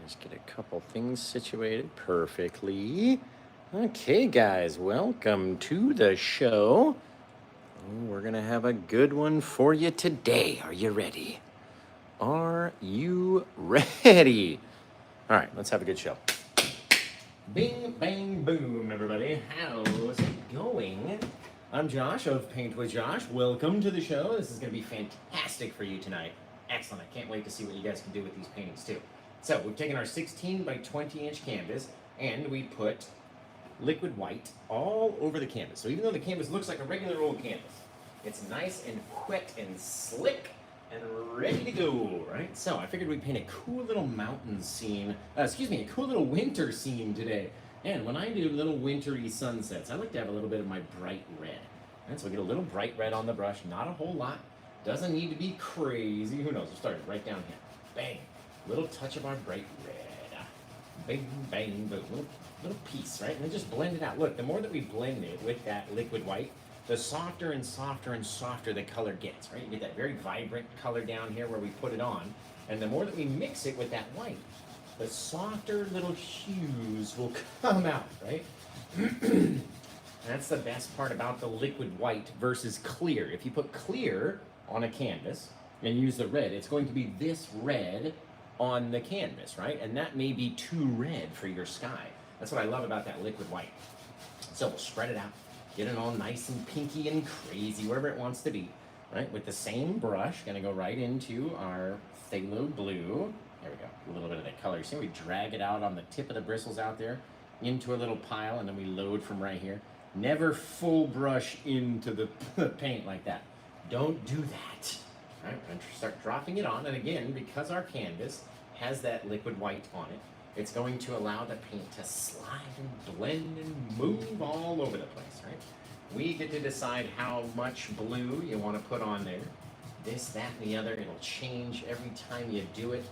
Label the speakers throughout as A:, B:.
A: Just get a couple things situated perfectly. Okay, guys, welcome to the show. We're going to have a good one for you today. Are you ready? Are you ready? All right, let's have a good show. Bing, bang, boom, everybody. How's it going? I'm Josh of Paint with Josh. Welcome to the show. This is going to be fantastic for you tonight. Excellent. I can't wait to see what you guys can do with these paintings, too. So we've taken our 16 by 20 inch canvas and we put liquid white all over the canvas. So even though the canvas looks like a regular old canvas, it's nice and wet and slick and ready to go, right? So I figured we'd paint a cool little mountain scene, a cool little winter scene today. And when I do little wintry sunsets, I like to have a little bit of my bright red. And so we get a little bright red on the brush, not a whole lot. Doesn't need to be crazy. Who knows? We'll start it right down here. Bang. Little touch of our bright red. Bing, bang, boom. Little piece, right? And then just blend it out. Look, the more that we blend it with that liquid white, the softer and softer and softer the color gets, right? You get that very vibrant color down here where we put it on. And the more that we mix it with that white, the softer little hues will come out, right? That's the best part about the liquid white versus clear. If you put clear on a canvas and use the red, it's going to be this red on the canvas, right? And that may be too red for your sky. That's what I love about that liquid white. So we'll spread it out, get it all nice and pinky and crazy, wherever it wants to be, right? With the same brush, gonna go right into our phthalo blue. There we go, a little bit of that color. You see we drag it out on the tip of the bristles out there into a little pile, and then we load from right here. Never full brush into the paint like that. Don't do that. All right, we're gonna start dropping it on, and again, because our canvas has that liquid white on it, it's going to allow the paint to slide and blend and move all over the place, right? We get to decide how much blue you want to put on there. This, that, and the other. It'll change every time you do it.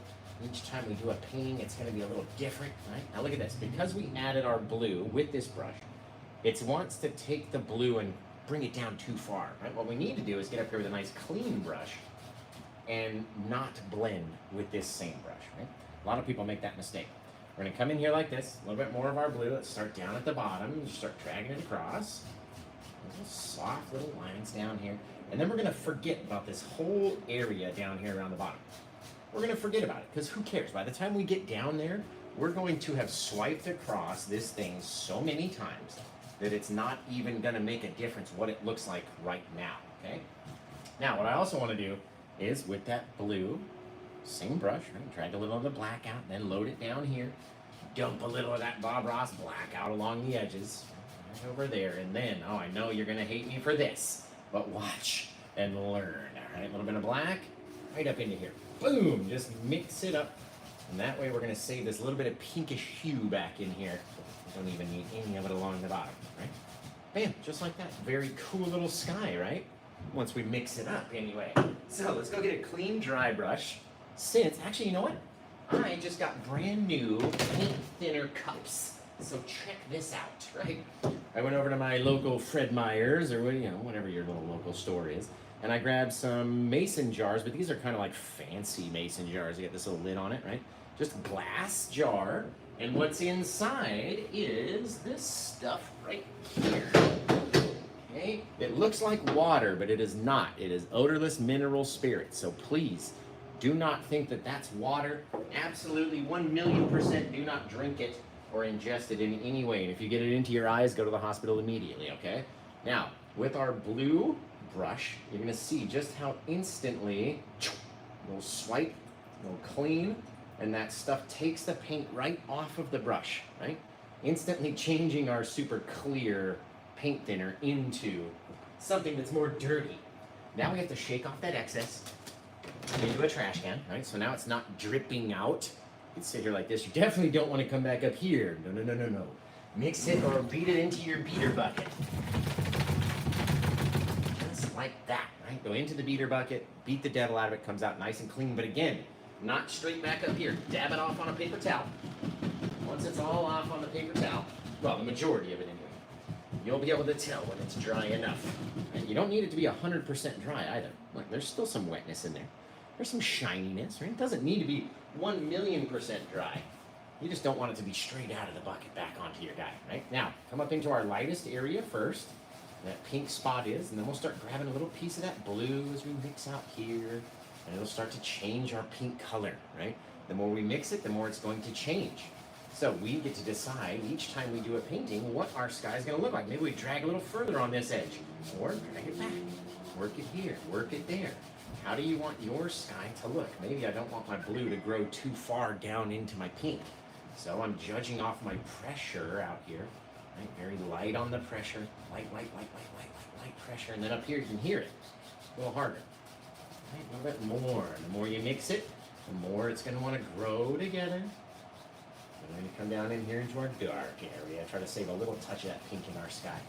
A: Each time we do a painting, it's going to be a little different, right? Now look at this. Because we added our blue with this brush, it wants to take the blue and bring it down too far, right? What we need to do is get up here with a nice clean brush and not blend with this same brush, right? A lot of people make that mistake. We're gonna come in here like this, a little bit more of our blue. Let's start down at the bottom and just start dragging it across. Little soft little lines down here. And then we're gonna forget about this whole area down here around the bottom. We're gonna forget about it, because who cares? By the time we get down there, we're going to have swiped across this thing so many times that it's not even gonna make a difference what it looks like right now, okay? Now, what I also wanna do is with that blue, same brush, right? Drag a little of the black out, then load it down here. Dump a little of that Bob Ross black out along the edges, right over there. And then, oh, I know you're gonna hate me for this, but watch and learn. All right, a little bit of black, right up into here. Boom, just mix it up. And that way we're gonna save this little bit of pinkish hue back in here. We don't even need any of it along the bottom, right? Bam, just like that. Very cool little sky, right? Once we mix it up anyway. So let's go get a clean dry brush. Actually, you know what? I just got brand new paint thinner cups. So check this out, right? I went over to my local Fred Meyer's, or whatever your little local store is, and I grabbed some mason jars, but these are kind of like fancy mason jars. You get this little lid on it, right? Just a glass jar, and what's inside is this stuff right here. Okay? It looks like water, but it is not. It is odorless mineral spirit. So please, do not think that that's water. Absolutely 1,000,000% do not drink it or ingest it in any way. And if you get it into your eyes, go to the hospital immediately, okay? Now, with our blue brush, you're gonna see just how instantly, we'll swipe, we'll clean, and that stuff takes the paint right off of the brush, right? Instantly changing our super clear paint thinner into something that's more dirty. Now we have to shake off that excess into a trash can, right? So now it's not dripping out. You can sit here like this. You definitely don't want to come back up here. No. Mix it or beat it into your beater bucket. Just like that, right? Go into the beater bucket, beat the devil out of it, comes out nice and clean. But again, not straight back up here. Dab it off on a paper towel. Once it's all off on the paper towel, well, the majority of it anyway, you'll be able to tell when it's dry enough. And you don't need it to be 100% dry either. Look, there's still some wetness in there. There's some shininess, right? It doesn't need to be 1,000,000% dry. You just don't want it to be straight out of the bucket back onto your guy, right? Now, come up into our lightest area first. That pink spot is, and then we'll start grabbing a little piece of that blue as we mix out here, and it'll start to change our pink color, right? The more we mix it, the more it's going to change. So we get to decide each time we do a painting what our sky is going to look like. Maybe we drag a little further on this edge, or drag it back. Work it here, work it there. How do you want your sky to look? Maybe I don't want my blue to grow too far down into my pink. So I'm judging off my pressure out here. Right? Very light on the pressure. Light pressure. And then up here you can hear it. A little harder. Right? A little bit more. The more you mix it, the more it's going to want to grow together. And then you come down in here into our dark area. Try to save a little touch of that pink in our sky.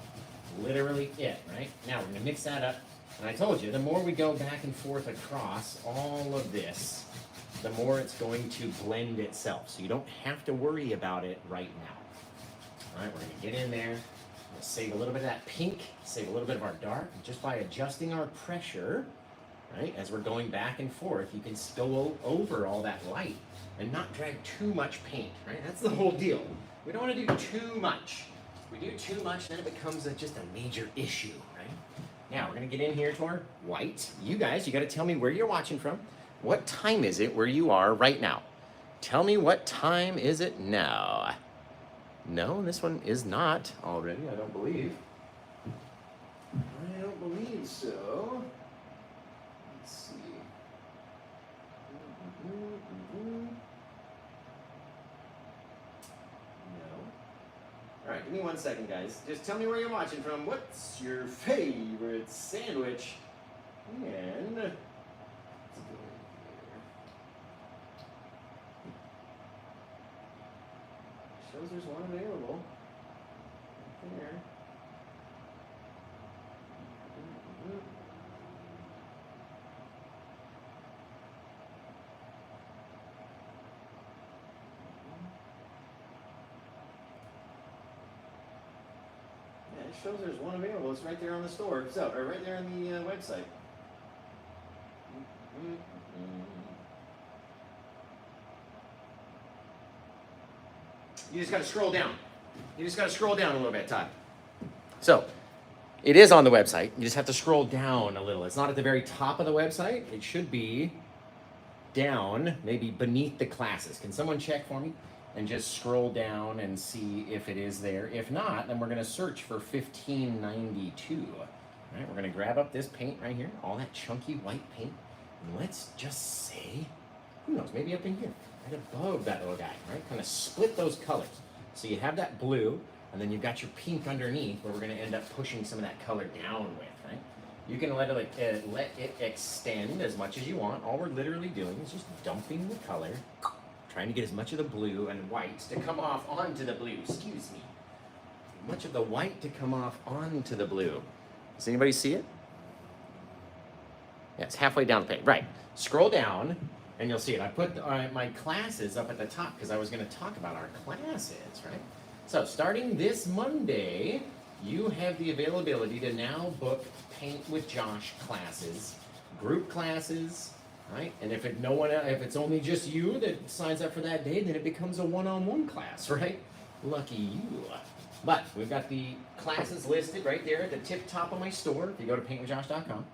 A: Literally it, right? Now we're going to mix that up. And I told you, the more we go back and forth across all of this, the more it's going to blend itself. So you don't have to worry about it right now. All right, we're going to get in there. We'll save a little bit of that pink, save a little bit of our dark, just by adjusting our pressure, right? As we're going back and forth, you can go over all that light and not drag too much paint, right? That's the whole deal. We don't want to do too much. If we do too much, then it becomes just a major issue, right? Now, we're going to get in here to our white. You guys, you got to tell me where you're watching from. What time is it where you are right now? Tell me what time is it now. No, this one is not already, I don't believe. I don't believe so. Let's see. No. All right, give me 1 second, guys. Just tell me where you're watching from. What's your favorite sandwich? And let's go in here. Shows there's one available. Right there. Yeah, it shows there's one available. It's right there on the store. So, or right there on the website. You just got to scroll down. You just got to scroll down a little bit, Todd. So, it is on the website. You just have to scroll down a little. It's not at the very top of the website. It should be down, maybe beneath the classes. Can someone check for me? And just scroll down and see if it is there. If not, then we're going to search for 1592. All right, we're going to grab up this paint right here, all that chunky white paint. And let's just say, who knows, maybe up in here, right above that little guy, right? Kind of split those colors. So you have that blue, and then you've got your pink underneath, where we're going to end up pushing some of that color down with, right? You can let it extend as much as you want. All we're literally doing is just dumping the color, trying to get as much of the blue and white to come off onto the blue. Excuse me. Much of the white to come off onto the blue. Does anybody see it? Yeah, it's halfway down the page. Right. Scroll down, and you'll see it. I put my classes up at the top because I was going to talk about our classes, right? So starting this Monday, you have the availability to now book Paint with Josh classes, group classes, right? And if it's only just you that signs up for that day, then it becomes a one-on-one class, right? Lucky you. But we've got the classes listed right there at the tip top of my store. If you go to paintwithjosh.com,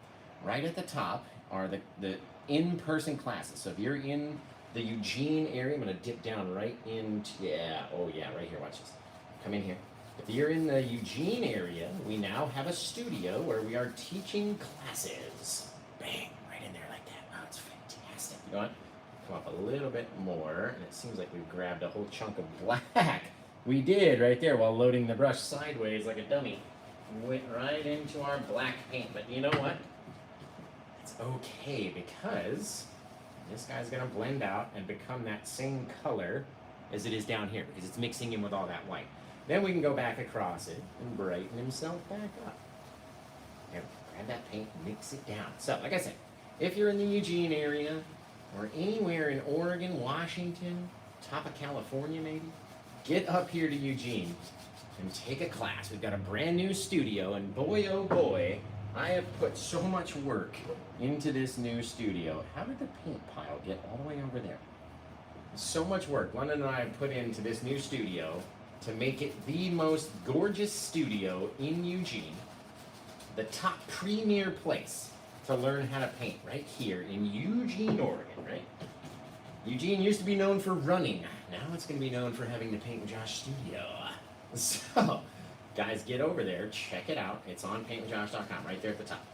A: right at the top are the in-person classes. So if you're in the Eugene area, I'm going to dip down right into, right here, watch this. Come in here. If you're in the Eugene area, we now have a studio where we are teaching classes. Bang, right in there like that. Oh, it's fantastic. You know what? Come up a little bit more, and it seems like we've grabbed a whole chunk of black. We did right there while loading the brush sideways like a dummy. Went right into our black paint, but you know what? It's okay because this guy's gonna blend out and become that same color as it is down here because it's mixing in with all that white. Then we can go back across it and brighten himself back up. And grab that paint, mix it down. So, like I said, if you're in the Eugene area or anywhere in Oregon, Washington, top of California maybe, get up here to Eugene and take a class. We've got a brand new studio, and boy, oh boy, I have put so much work into this new studio. How did the paint pile get all the way over there? so much work London and I have put into this new studio to make it the most gorgeous studio in Eugene, the top premier place to learn how to paint, right here in Eugene, Oregon, right? Eugene used to be known for running. Now it's going to be known for having the Paint with Josh studio. So, guys, get over there, check it out. It's on paintwithjosh.com, right there at the top.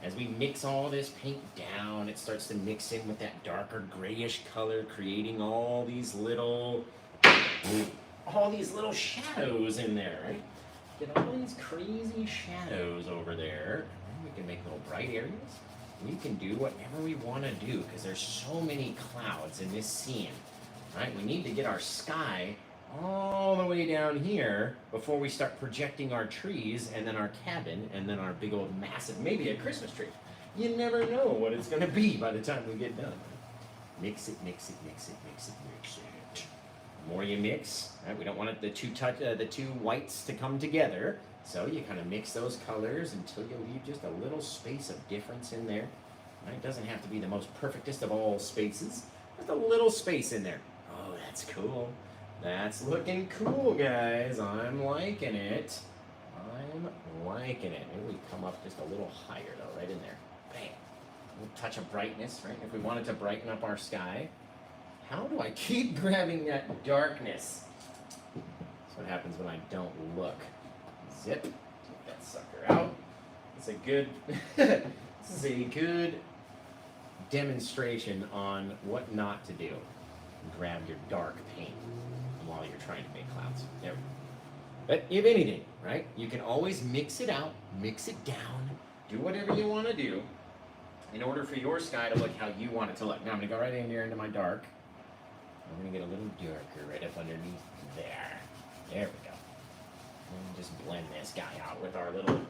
A: As we mix all this paint down, it starts to mix in with that darker grayish color, creating all these little shadows in there, right? Get all these crazy shadows over there. And then we can make little bright areas. We can do whatever we want to do because there's so many clouds in this scene, right? We need to get our sky all the way down here before we start projecting our trees and then our cabin and then our big old massive, maybe a Christmas tree. You never know what it's going to be by the time we get done. Mix it, mix it, mix it, mix it, mix it. The more you mix, right? We don't want the two whites to come together. So you kind of mix those colors until you leave just a little space of difference in there. Right? It doesn't have to be the most perfectest of all spaces. Just a little space in there. Oh, that's cool. That's looking cool, guys. I'm liking it. I'm liking it. Maybe we come up just a little higher, though, right in there. Bang. A little touch of brightness, right? If we wanted to brighten up our sky. How do I keep grabbing that darkness? That's what happens when I don't look. Zip. Take that sucker out. It's a good, this is a good demonstration on what not to do. Grab your dark paint while you're trying to make clouds. There we go. But if anything, right, you can always mix it out, mix it down, do whatever you want to do in order for your sky to look how you want it to look. Now I'm going to go right in here into my dark. I'm going to get a little darker right up underneath there. There we go. And just blend this guy out with our little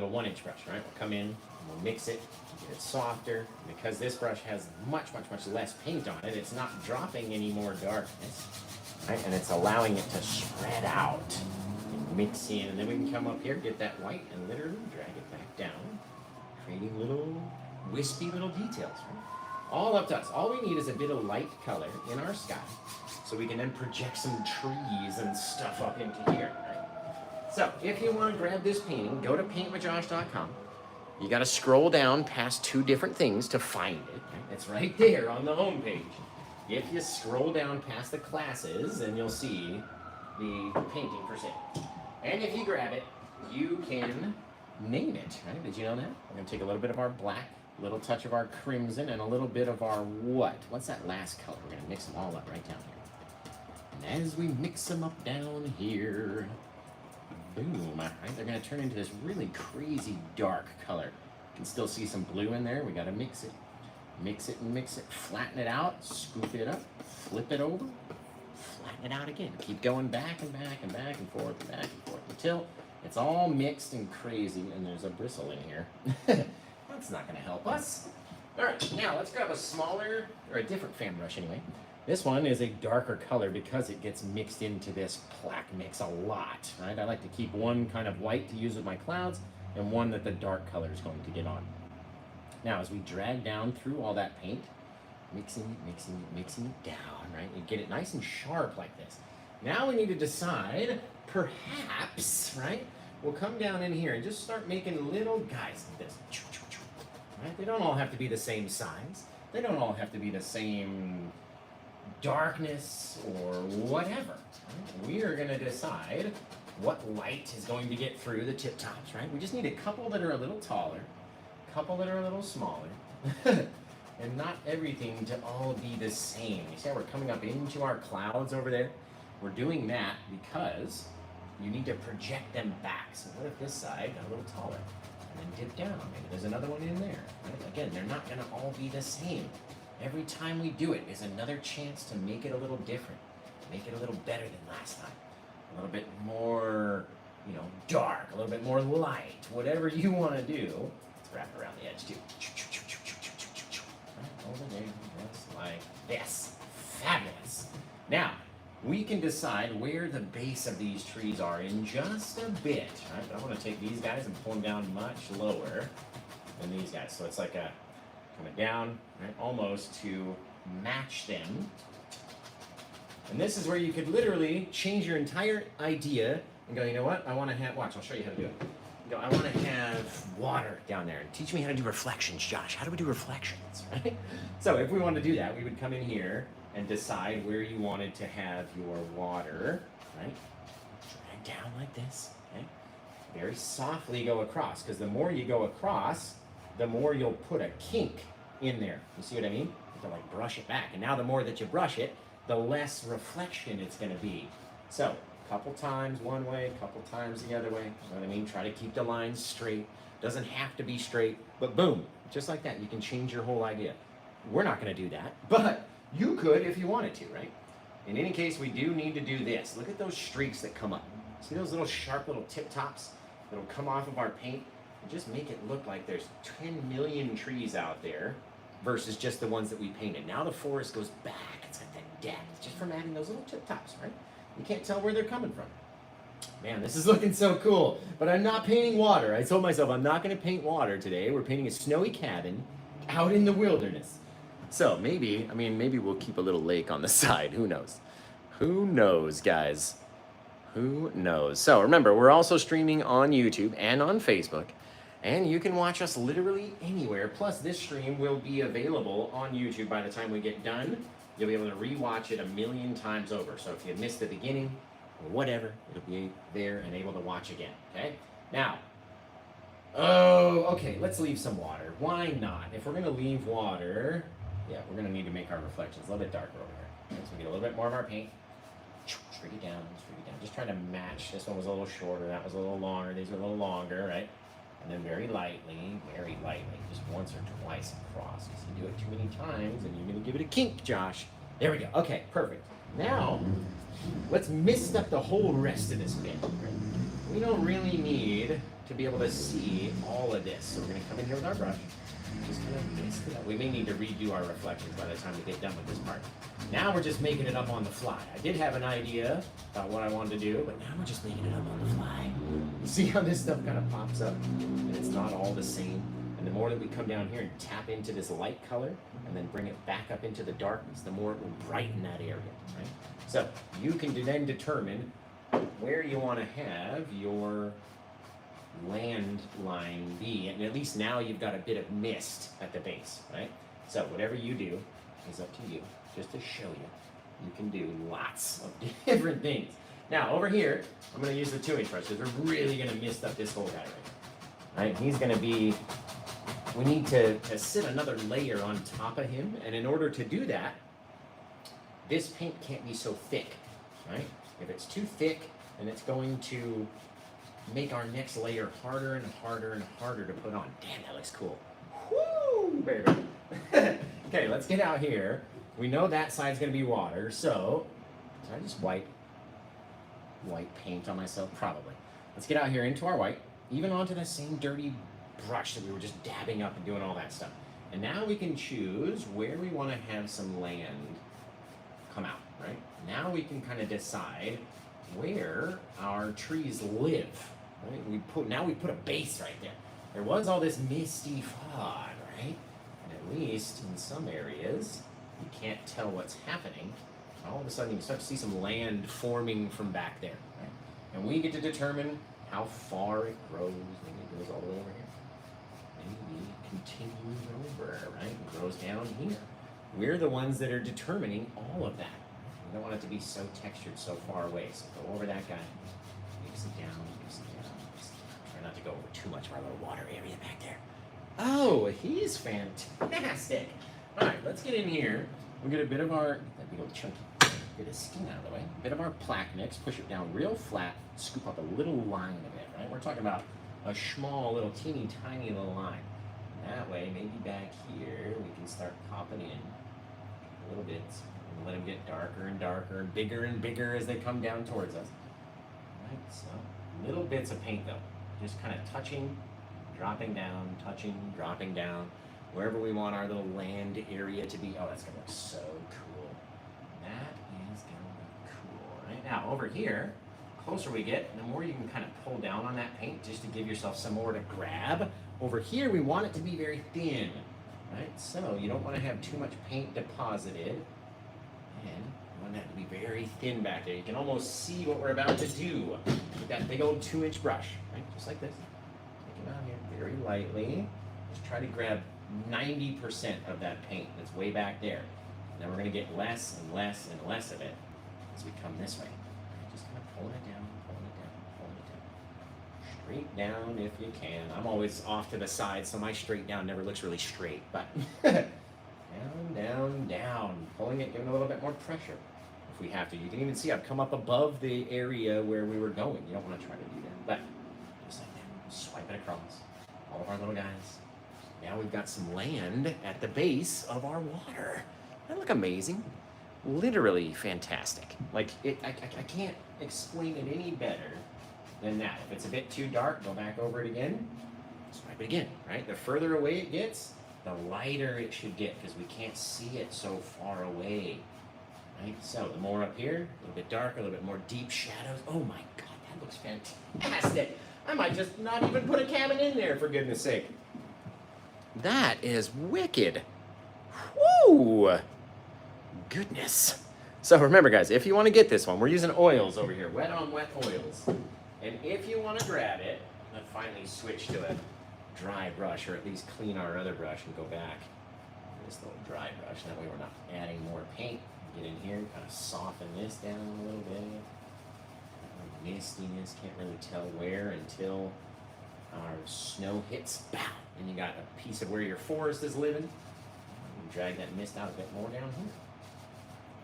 A: 1-inch brush, right? We'll come in, and we'll mix it, get it softer. Because this brush has much, much, much less paint on it, it's not dropping any more darkness, right? And it's allowing it to spread out and mix in. And then we can come up here, get that white, and literally drag it back down, creating little wispy little details, right? All up to us. All we need is a bit of light color in our sky, so we can then project some trees and stuff up into here, right? So, if you want to grab this painting, go to paintwithjosh.com. You got to scroll down past 2 different things to find it. Right? It's right there on the home page. If you scroll down past the classes, then you'll see the painting for sale. And if you grab it, you can name it, right? Did you know that? We're going to take a little bit of our black, a little touch of our crimson, and a little bit of our what? What's that last color? We're going to mix them all up right down here. And as we mix them up down here, boom, right? They're going to turn into this really crazy dark color. You can still see some blue in there. We got to mix it. Mix it and mix it. Flatten it out. Scoop it up. Flip it over. Flatten it out again. Keep going back and back and back and forth and back and forth until it's all mixed and crazy. And there's a bristle in here. That's not going to help us. All right, now let's grab a smaller, or a different fan brush anyway. This one is a darker color because it gets mixed into this plaque mix a lot, right? I like to keep one kind of white to use with my clouds and one that the dark color is going to get on. Now, as we drag down through all that paint, mixing it down, right? You get it nice and sharp like this. Now we need to decide, perhaps, right? We'll come down in here and just start making little guys like this. Right? They don't all have to be the same size. They don't all have to be the same darkness or whatever. Right? We are going to decide what light is going to get through the tip tops, right? We just need a couple that are a little taller, a couple that are a little smaller, and not everything to all be the same. You see how we're coming up into our clouds over there? We're doing that because you need to project them back. So what if this side got a little taller? And then dip down. Maybe there's another one in there. Right? Again, they're not going to all be the same. Every time we do it is another chance to make it a little different. Make it a little better than last time. A little bit more, dark. A little bit more light. Whatever you want to do. Let's wrap it around the edge too. Right over there, just like this. Fabulous. Now, we can decide where the base of these trees are in just a bit, right? But I want to take these guys and pull them down much lower than these guys. So it's like a coming down, right? Almost to match them And this is where you could literally change your entire idea and go, you know what? I want to have, watch, I'll show you how to do it. You go, I want to have water down there. Teach me how to do reflections, Josh. How do we do reflections, right? So if we want to do that, we would come in here and decide where you wanted to have your water, right? Drag down like this, okay? Very softly go across, because the more you go across, the more you'll put a kink in there. You see what I mean? You have to like brush it back. And now the more that you brush it, the less reflection it's going to be. So, a couple times one way, a couple times the other way. You know what I mean? Try to keep the lines straight. Doesn't have to be straight, but boom, just like that, you can change your whole idea. We're not going to do that, but you could if you wanted to, right? In any case, we do need to do this. Look at those streaks that come up. See those little sharp little tip tops that'll come off of our paint? And just make it look like there's 10 million trees out there versus just the ones that we painted. Now the forest goes back. It's like that depth just from adding those little tip tops, right? You can't tell where they're coming from. Man, this is looking so cool, but I'm not painting water. I told myself I'm not going to paint water today. We're painting a snowy cabin out in the wilderness. So maybe we'll keep a little lake on the side. Who knows? Who knows, guys? Who knows? So remember, we're also streaming on YouTube and on Facebook, and you can watch us literally anywhere. Plus, this stream will be available on YouTube by the time we get done. You'll be able to rewatch it 1,000,000 times over. So if you missed the beginning or whatever, it'll be there and able to watch again, okay? Now, okay, let's leave some water. Why not? If we're gonna leave water, yeah, we're gonna need to make our reflections a little bit darker over here. Okay, so we get a little bit more of our paint. Streak it down, streak it down. Just trying to match. This one was a little shorter, that was a little longer, these are a little longer, right? And then very lightly, just once or twice across. Because you do it too many times and you're gonna give it a kink, Josh. There we go, okay, perfect. Now, let's mist up the whole rest of this bit. Right? We don't really need to be able to see all of this. So we're gonna come in here with our brush, just kind of mist it up. We may need to redo our reflections by the time we get done with this part. Now we're just making it up on the fly. I did have an idea about what I wanted to do, but now we're just making it up on the fly. You see how this stuff kind of pops up and it's not all the same? And the more that we come down here and tap into this light color and then bring it back up into the darkness, the more it will brighten that area, right? So you can then determine where you want to have your land line be, and at least now you've got a bit of mist at the base, right? So whatever you do is up to you. Just to show you, you can do lots of different things. Now over here, I'm going to use the 2-inch brush because we're really going to mist up this whole guy right? He's going to be, we need to sit another layer on top of him, and in order to do that, this paint can't be so thick, right? If it's too thick, then it's going to make our next layer harder and harder and harder to put on. Damn, that looks cool. Woo, baby. Okay, let's get out here. We know that side's gonna be water, so did I just wipe white paint on myself? Probably. Let's get out here into our white, even onto the same dirty brush that we were just dabbing up and doing all that stuff. And now we can choose where we want to have some land come out, right? Now we can kind of decide where our trees live, right? Now we put a base right there. There was all this misty fog, right? And at least in some areas, you can't tell what's happening. All of a sudden, you start to see some land forming from back there, right? And we get to determine how far it grows. Maybe it goes all the way over here. Maybe it continues over, right? And grows down here. We're the ones that are determining all of that. We don't want it to be so textured so far away. So go over that guy. Mix it down, mix it down, mix it down. Try not to go over too much of our little water area back there. Oh, he's fantastic. All right, let's get in here. We'll get a bit of our, that big old chunky, get his skin out of the way. A bit of our plaque mix, push it down real flat, scoop up a little line of it, right? We're talking about a small, little, teeny, tiny little line. That way, maybe back here, we can start popping in little bits. And let them get darker and darker and bigger as they come down towards us. All right, so little bits of paint though. Just kind of touching, dropping down, touching, dropping down. Wherever we want our little land area to be. Oh, that's gonna look so cool. That is gonna look cool. Right now, over here, the closer we get, the more you can kind of pull down on that paint just to give yourself some more to grab. Over here, we want it to be very thin, right? So you don't want to have too much paint deposited. And you want that to be very thin back there. You can almost see what we're about to do with that big old 2-inch brush, right? Just like this. Take it out here very lightly. Just try to grab 90% of that paint that's way back there. Then we're going to get less and less and less of it as we come this way. Just kind of pulling it down, pulling it down, pulling it down. Straight down if you can. I'm always off to the side, so my straight down never looks really straight, but down, down, down. Pulling it, giving a little bit more pressure if we have to. You can even see I've come up above the area where we were going. You don't want to try to do that, but just like that. Swipe it across. All of our little guys. Now we've got some land at the base of our water. That look amazing. Literally fantastic. Like, I can't explain it any better than that. If it's a bit too dark, go back over it again. Swipe it again, right? The further away it gets, the lighter it should get because we can't see it so far away, right? So the more up here, a little bit darker, a little bit more deep shadows. Oh my God, that looks fantastic. I might just not even put a cabin in there, for goodness sake. That is wicked. Woo! Goodness. So remember, guys, if you want to get this one, we're using oils over here, wet on wet oils. And if you want to grab it, and finally switch to a dry brush, or at least clean our other brush and go back to this little dry brush. That way we're not adding more paint. Get in here and kind of soften this down a little bit. Mistiness, can't really tell where until our snow hits, bow, and you got a piece of where your forest is living. And drag that mist out a bit more down here.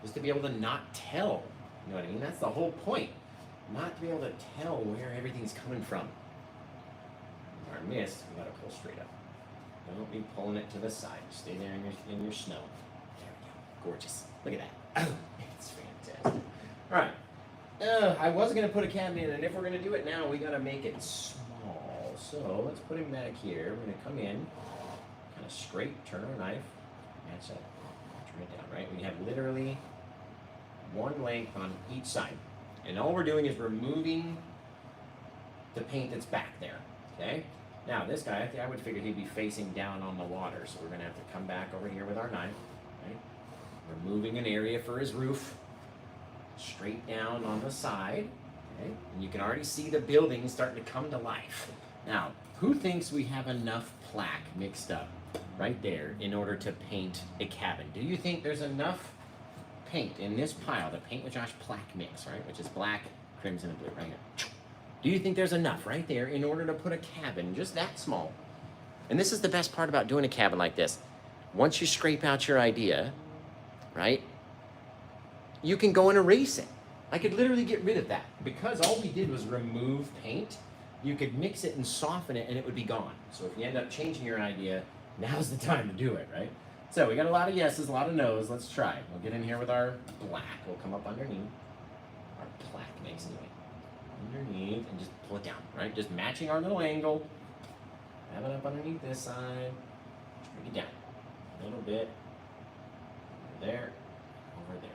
A: Just to be able to not tell, you know what I mean? That's the whole point. Not to be able to tell where everything's coming from. Our mist, we gotta pull straight up. Don't be pulling it to the side. Stay there in your snow. There we go. Gorgeous. Look at that. Oh, it's fantastic. All right. I was gonna put a cabin in, and if we're gonna do it now, we gotta make it small. So let's put him back here. We're gonna come in, kind of straight, turn our knife, match that, turn it down, right? We have literally one length on each side. And all we're doing is removing the paint that's back there, okay? Now this guy, I would figure he'd be facing down on the water, so we're gonna have to come back over here with our knife, right? Removing an area for his roof, straight down on the side, okay? And you can already see the building starting to come to life. Now, who thinks we have enough plaque mixed up right there in order to paint a cabin? Do you think there's enough paint in this pile, the Paint with Josh plaque mix, right? Which is black, crimson, and blue, right here. Do you think there's enough right there in order to put a cabin just that small? And this is the best part about doing a cabin like this. Once you scrape out your idea, right, you can go and erase it. I could literally get rid of that. Because all we did was remove paint, you could mix it and soften it and it would be gone. So if you end up changing your idea, now's the time to do it, right? So we got a lot of yeses, a lot of nos. Let's try. We'll get in here with our black. We'll come up underneath. Our plaque mix anyway. Underneath and just pull it down, right? Just matching our little angle. Have it up underneath this side. Bring it down a little bit. Over there, over there.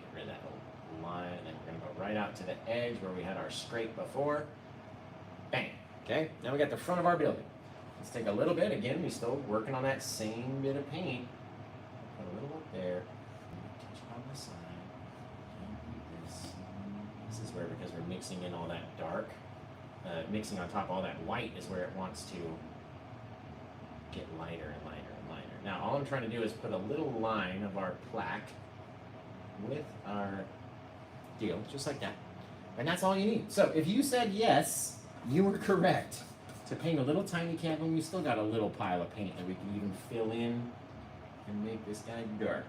A: Get rid of that little line, and then we're gonna go right out to the edge where we had our scrape before. Bang. Okay. Now we got the front of our building. Let's take a little bit. Again, we're still working on that same bit of paint. Put a little up there. Touch it on the side. This is where, because we're mixing in all that dark, mixing on top all that white is where it wants to get lighter and lighter and lighter. Now, all I'm trying to do is put a little line of our plaque with our deal, just like that. And that's all you need. So if you said yes, you were correct. To paint a little tiny cabin, we still got a little pile of paint that we can even fill in and make this guy darker.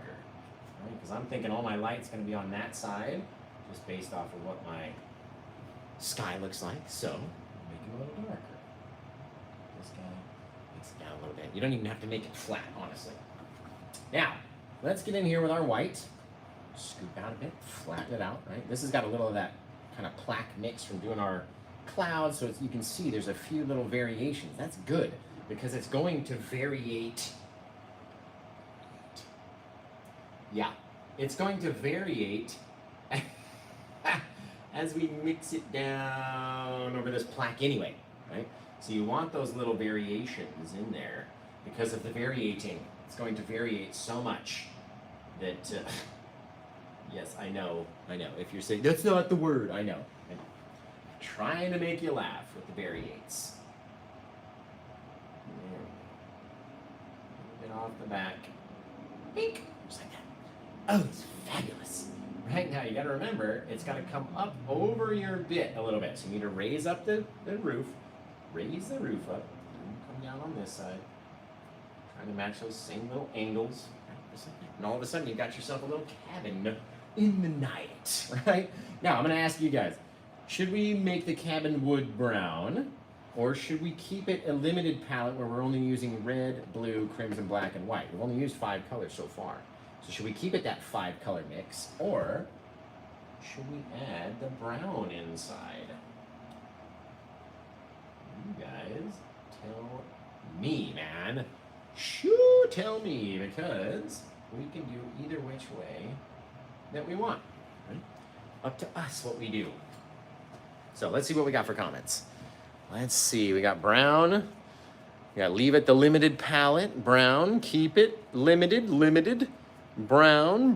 A: Right? Because I'm thinking all my light's going to be on that side, just based off of what my sky looks like. So, make it a little darker. This guy makes it down a little bit. You don't even have to make it flat, honestly. Now, let's get in here with our white. Scoop out a bit, flatten it out, right? This has got a little of that kind of plaque mix from doing our clouds, so you can see there's a few little variations. That's good, because it's going to variate. Yeah, it's going to variate as we mix it down over this plaque anyway, right? So you want those little variations in there because of the variating. It's going to variate so much that Yes, I know. If you're saying, that's not the word, I know. I'm trying to make you laugh with the variates. There we go. Get off the back. Bink! Just like that. Oh, it's fabulous. Right now, you got to remember, it's got to come up over your bit a little bit. So you need to raise up the roof. Raise the roof up. And come down on this side. Trying to match those same little angles. And all of a sudden, you've got yourself a little cabin in the night, right? Now, I'm going to ask you guys, should we make the cabin wood brown, or should we keep it a limited palette where we're only using red, blue, crimson, black, and white? We've only used 5 colors so far. So should we keep it that 5-color mix, or should we add the brown inside? You guys tell me, man. Shoo, tell me, because we can do either which way that we want. Right? Up to us what we do. So let's see what we got for comments. Let's see, we got brown. We got leave it the limited palette, brown, keep it limited, brown.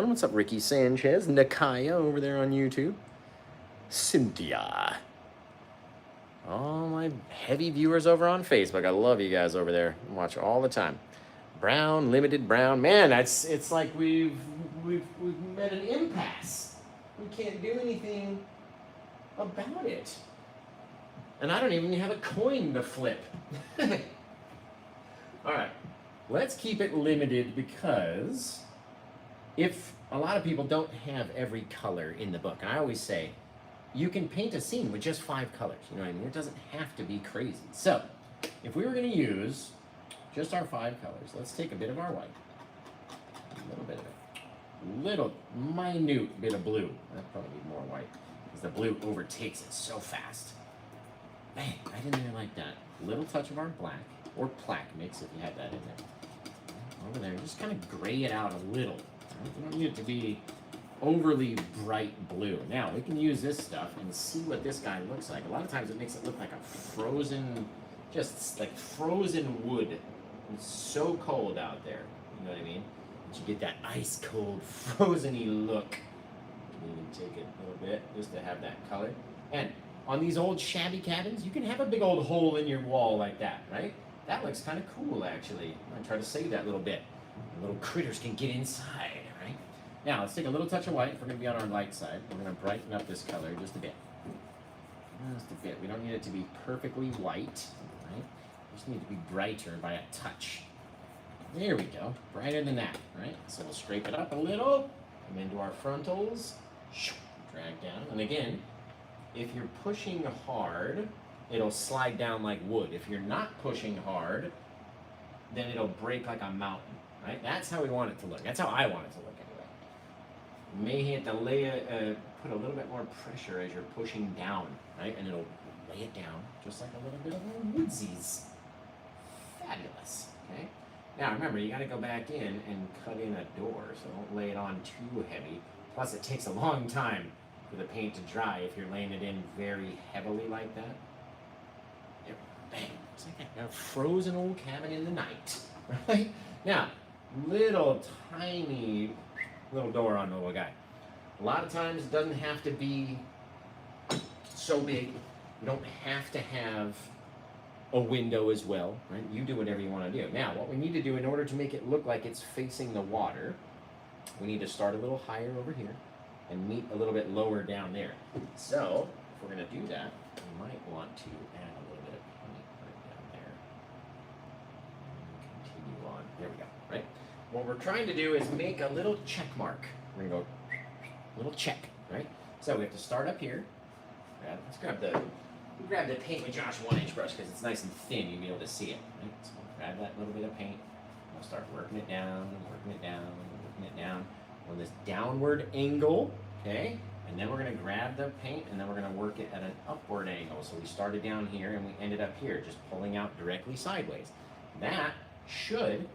A: What's up, Ricky Sanchez? Nakaya over there on YouTube. Cynthia. All my heavy viewers over on Facebook. I love you guys over there. I watch all the time. Brown, limited brown. Man, it's like we've met an impasse. We can't do anything about it. And I don't even have a coin to flip. All right, let's keep it limited, because if a lot of people don't have every color in the book, and I always say, you can paint a scene with just 5 colors, you know what I mean? It doesn't have to be crazy. So, if we were gonna use just our 5 colors, let's take a bit of our white, a little bit of it, little minute bit of blue. That'd probably be more white, because the blue overtakes it so fast. Bang, right in there like that. Little touch of our black, or plaque mix if you have that in there. Over there, just kind of gray it out a little. Right? You don't need it to be overly bright blue. Now, we can use this stuff and see what this guy looks like. A lot of times it makes it look like a frozen, just like frozen wood. It's so cold out there, you know what I mean? But you get that ice cold, frozen-y look. You can take it a little bit just to have that color. And on these old shabby cabins, you can have a big old hole in your wall like that, right? That looks kind of cool, actually. I'm going to try to save that little bit. The little critters can get inside, right? Now, let's take a little touch of white if we're going to be on our light side. We're going to brighten up this color just a bit. Just a bit. We don't need it to be perfectly white, right? We just need to be brighter by a touch. There we go. Brighter than that, right? So we'll scrape it up a little, come into our frontals, drag down. And again, if you're pushing hard, it'll slide down like wood. If you're not pushing hard, then it'll break like a mountain, right? That's how we want it to look. That's how I want it to look anyway. You may have to put a little bit more pressure as you're pushing down, right? And it'll lay it down just like a little bit of a woodsies. Fabulous, okay? Now remember, you gotta go back in and cut in a door, so don't lay it on too heavy. Plus it takes a long time for the paint to dry if you're laying it in very heavily like that. There, bang, just like that. Now, frozen old cabin in the night, right? Now, little tiny little door on the little guy. A lot of times it doesn't have to be so big. You don't have to have a window as well, right? You do whatever you want to do. Now, what we need to do in order to make it look like it's facing the water, we need to start a little higher over here and meet a little bit lower down there. So, if we're going to do that, we might want to add a little bit of paint right down there. And continue on. There we go, right? What we're trying to do is make a little check mark. We're going to go, little check, right? So we have to start up here. Let's grab the paint with Josh 1-inch brush because it's nice and thin. You'll be able to see it, right? So we'll grab that little bit of paint. We'll start working it down, working it down, working it down on this downward angle, okay? And then we're going to grab the paint and then we're going to work it at an upward angle. So we started down here and we ended up here, just pulling out directly sideways. That should,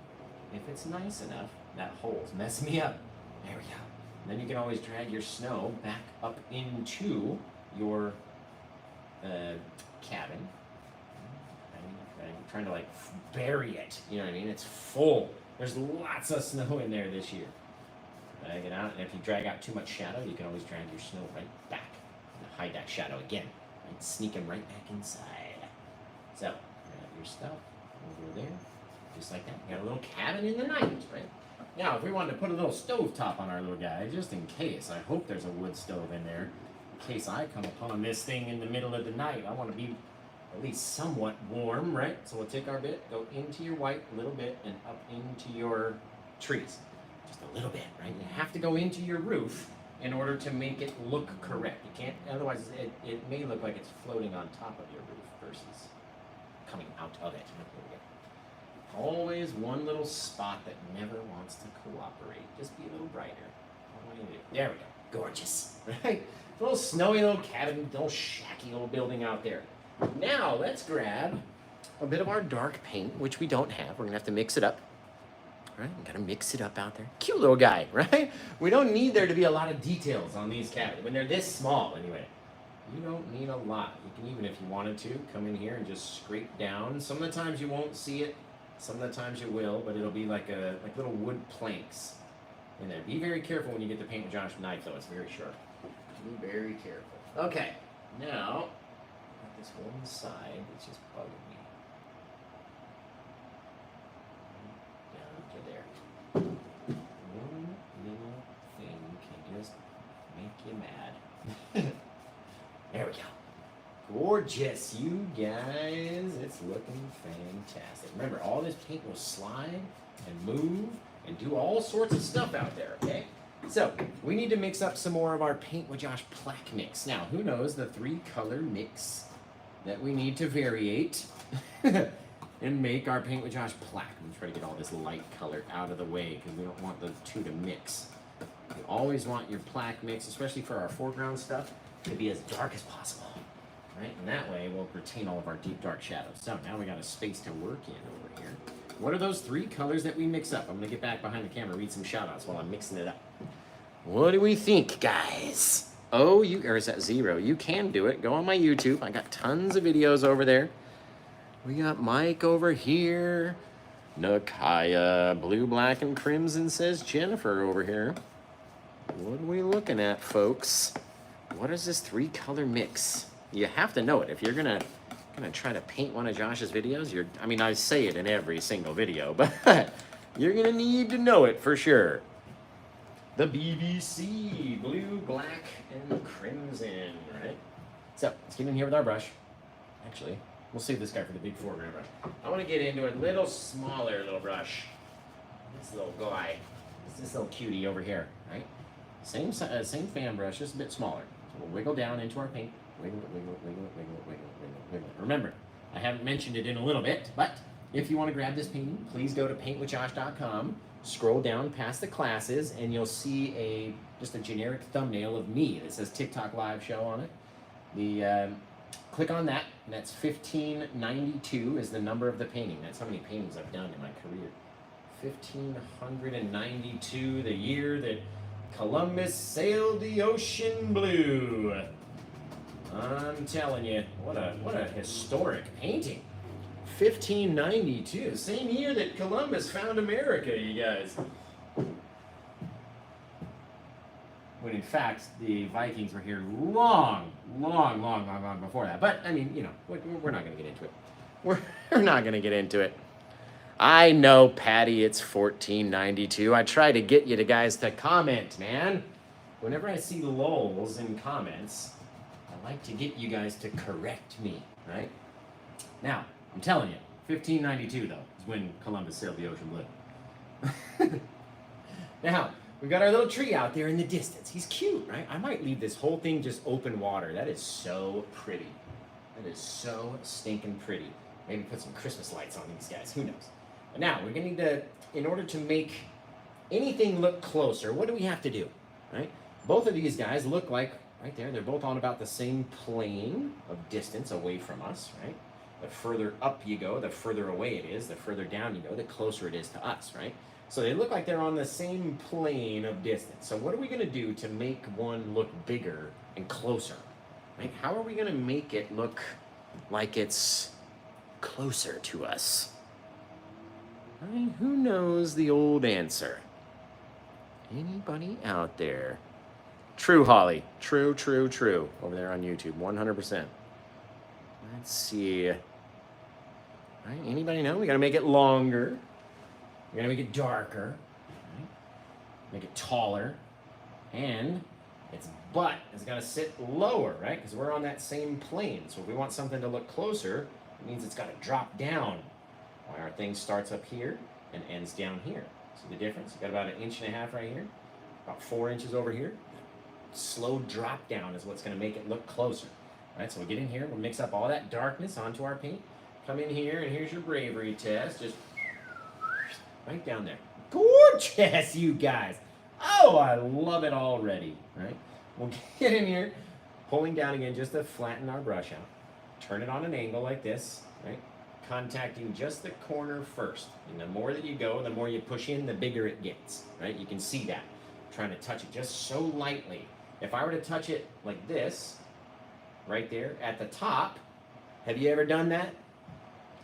A: if it's nice enough, that hole's mess me up. There we go. And then you can always drag your snow back up into your cabin. I'm trying to like bury it, you know what I mean? It's full. There's lots of snow in there this year. Drag it out, and if you drag out too much shadow, you can always drag your snow right back and hide that shadow again. And sneak him right back inside. So, grab your stuff over there, just like that. You got a little cabin in the night, right? Now, if we wanted to put a little stove top on our little guy, just in case, I hope there's a wood stove in there, in case I come upon this thing in the middle of the night. I want to be at least somewhat warm, right? So we'll take our bit, go into your white a little bit, and up into your trees. Just a little bit, right? You have to go into your roof in order to make it look correct. You can't, otherwise it may look like it's floating on top of your roof versus coming out of it. Always one little spot that never wants to cooperate. Just be a little brighter. There we go. Gorgeous, right? A little snowy little cabin, little shacky little building out there. Now let's grab a bit of our dark paint, which we don't have. We're gonna have to mix it up. Right? We gotta mix it up out there. Cute little guy, right? We don't need there to be a lot of details on these cabins. When they're this small, anyway. You don't need a lot. You can even, if you wanted to, come in here and just scrape down. Some of the times you won't see it. Some of the times you will, but it'll be like little wood planks in there. Be very careful when you get the Paint with Josh knife, though. It's very sharp. Be very careful. Okay, now, this one side that's just bugging me. Down to there. One little thing can just make you mad. There we go. Gorgeous, you guys. It's looking fantastic. Remember, all this paint will slide and move and do all sorts of stuff out there, okay? So, we need to mix up some more of our Paint with Josh plaque mix. Now, who knows the 3-color mix that we need to variate and make our Paint with Josh plaque. I'm trying to get all this light color out of the way because we don't want the two to mix. You always want your plaque mix, especially for our foreground stuff, to be as dark as possible. Right? And that way we'll retain all of our deep dark shadows. So now we got a space to work in over here. What are those 3 colors that we mix up? I'm gonna get back behind the camera, read some shout outs while I'm mixing it up. What do we think, guys? Oh, or is that 0? You can do it. Go on my YouTube. I got tons of videos over there. We got Mike over here. Nakaya, blue, black, and crimson, says Jennifer over here. What are we looking at, folks? What is this 3-color mix? You have to know it. If you're gonna try to paint one of Josh's videos, I mean, I say it in every single video, but you're gonna need to know it for sure. The BBC, blue, black, and crimson, right? So, let's get in here with our brush. Actually, we'll save this guy for the big foreground brush. I wanna get into a little smaller little brush. This little guy, this little cutie over here, right? Same fan brush, just a bit smaller. So we'll wiggle down into our paint. Wiggle it, wiggle it, wiggle it, wiggle it, wiggle it, wiggle it, wiggle it. Remember, I haven't mentioned it in a little bit, but if you want to grab this painting, please go to paintwithjosh.com, scroll down past the classes, and you'll see just a generic thumbnail of me that says TikTok Live Show on it. Click on that, and that's 1592 is the number of the painting. That's how many paintings I've done in my career. 1592, the year that Columbus sailed the ocean blue. I'm telling you, what a historic painting. 1592, same year that Columbus found America, you guys. When in fact, the Vikings were here long before that. But, I mean, you know, we're not going to get into it. We're not going to get into it. I know, Patty, it's 1492. I try to get you guys to comment, man. Whenever I see lulls in comments, I like to get you guys to correct me, right? Now, I'm telling you, 1592, though, is when Columbus sailed the ocean blue. Now, we've got our little tree out there in the distance. He's cute, right? I might leave this whole thing just open water. That is so pretty. That is so stinking pretty. Maybe put some Christmas lights on these guys. Who knows? But now, we're going to need to, in order to make anything look closer, what do we have to do, right? Both of these guys look like, right there, they're both on about the same plane of distance away from us, right? The further up you go, the further away it is. The further down you go, the closer it is to us, right? So they look like they're on the same plane of distance. So what are we going to do to make one look bigger and closer? Right? How are we going to make it look like it's closer to us? I mean, who knows the old answer? Anybody out there? True, Holly. True, true, true. Over there on YouTube, 100%. Let's see. All right, anybody know? We got to make it longer. We got to make it darker. Right? Make it taller. And its butt is going to sit lower, right? Because we're on that same plane. So if we want something to look closer, it means it's got to drop down. Why our thing starts up here and ends down here. See the difference? You got about 1.5 inches right here. About 4 inches over here. Slow drop down is what's going to make it look closer. All right, so we'll get in here, we'll mix up all that darkness onto our paint. Come in here, and here's your bravery test. Just right down there. Gorgeous, you guys. Oh, I love it already. Right? We'll get in here, pulling down again just to flatten our brush out. Turn it on an angle like this, right? Contacting just the corner first. And the more that you go, the more you push in, the bigger it gets, right? You can see that. Trying to touch it just so lightly. If I were to touch it like this, right there at the top, have you ever done that?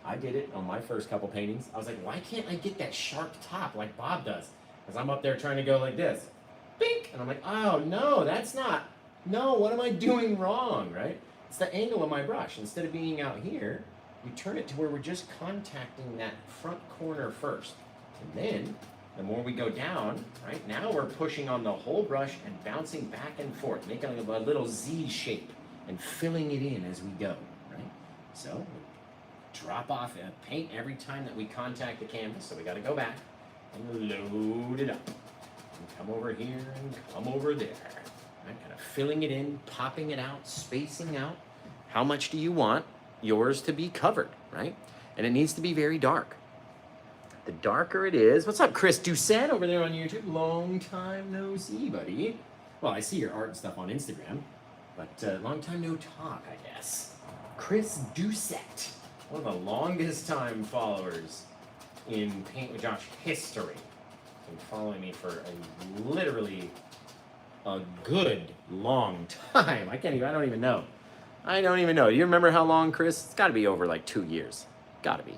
A: I did it on my first couple paintings. I was like, why can't I get that sharp top like Bob does? Because I'm up there trying to go like this. Bink! And I'm like, oh no, that's not. No, what am I doing wrong, right? It's the angle of my brush. Instead of being out here, we turn it to where we're just contacting that front corner first. And then, the more we go down, right, now we're pushing on the whole brush and bouncing back and forth, making a little Z shape and filling it in as we go, right? So, we drop off paint every time that we contact the canvas, so we got to go back and load it up. And come over here and come over there. Right? Kind of filling it in, popping it out, spacing out. How much do you want yours to be covered, right? And it needs to be very dark. The darker it is, what's up, Chris Doucette over there on YouTube? Long time no see, buddy. Well, I see your art and stuff on Instagram, but long time no talk, I guess. Chris Doucette, one of the longest time followers in Paint with Josh history. Been following me for literally a good long time. I don't even know. I don't even know. Do you remember how long, Chris? It's got to be over like 2 years. Got to be.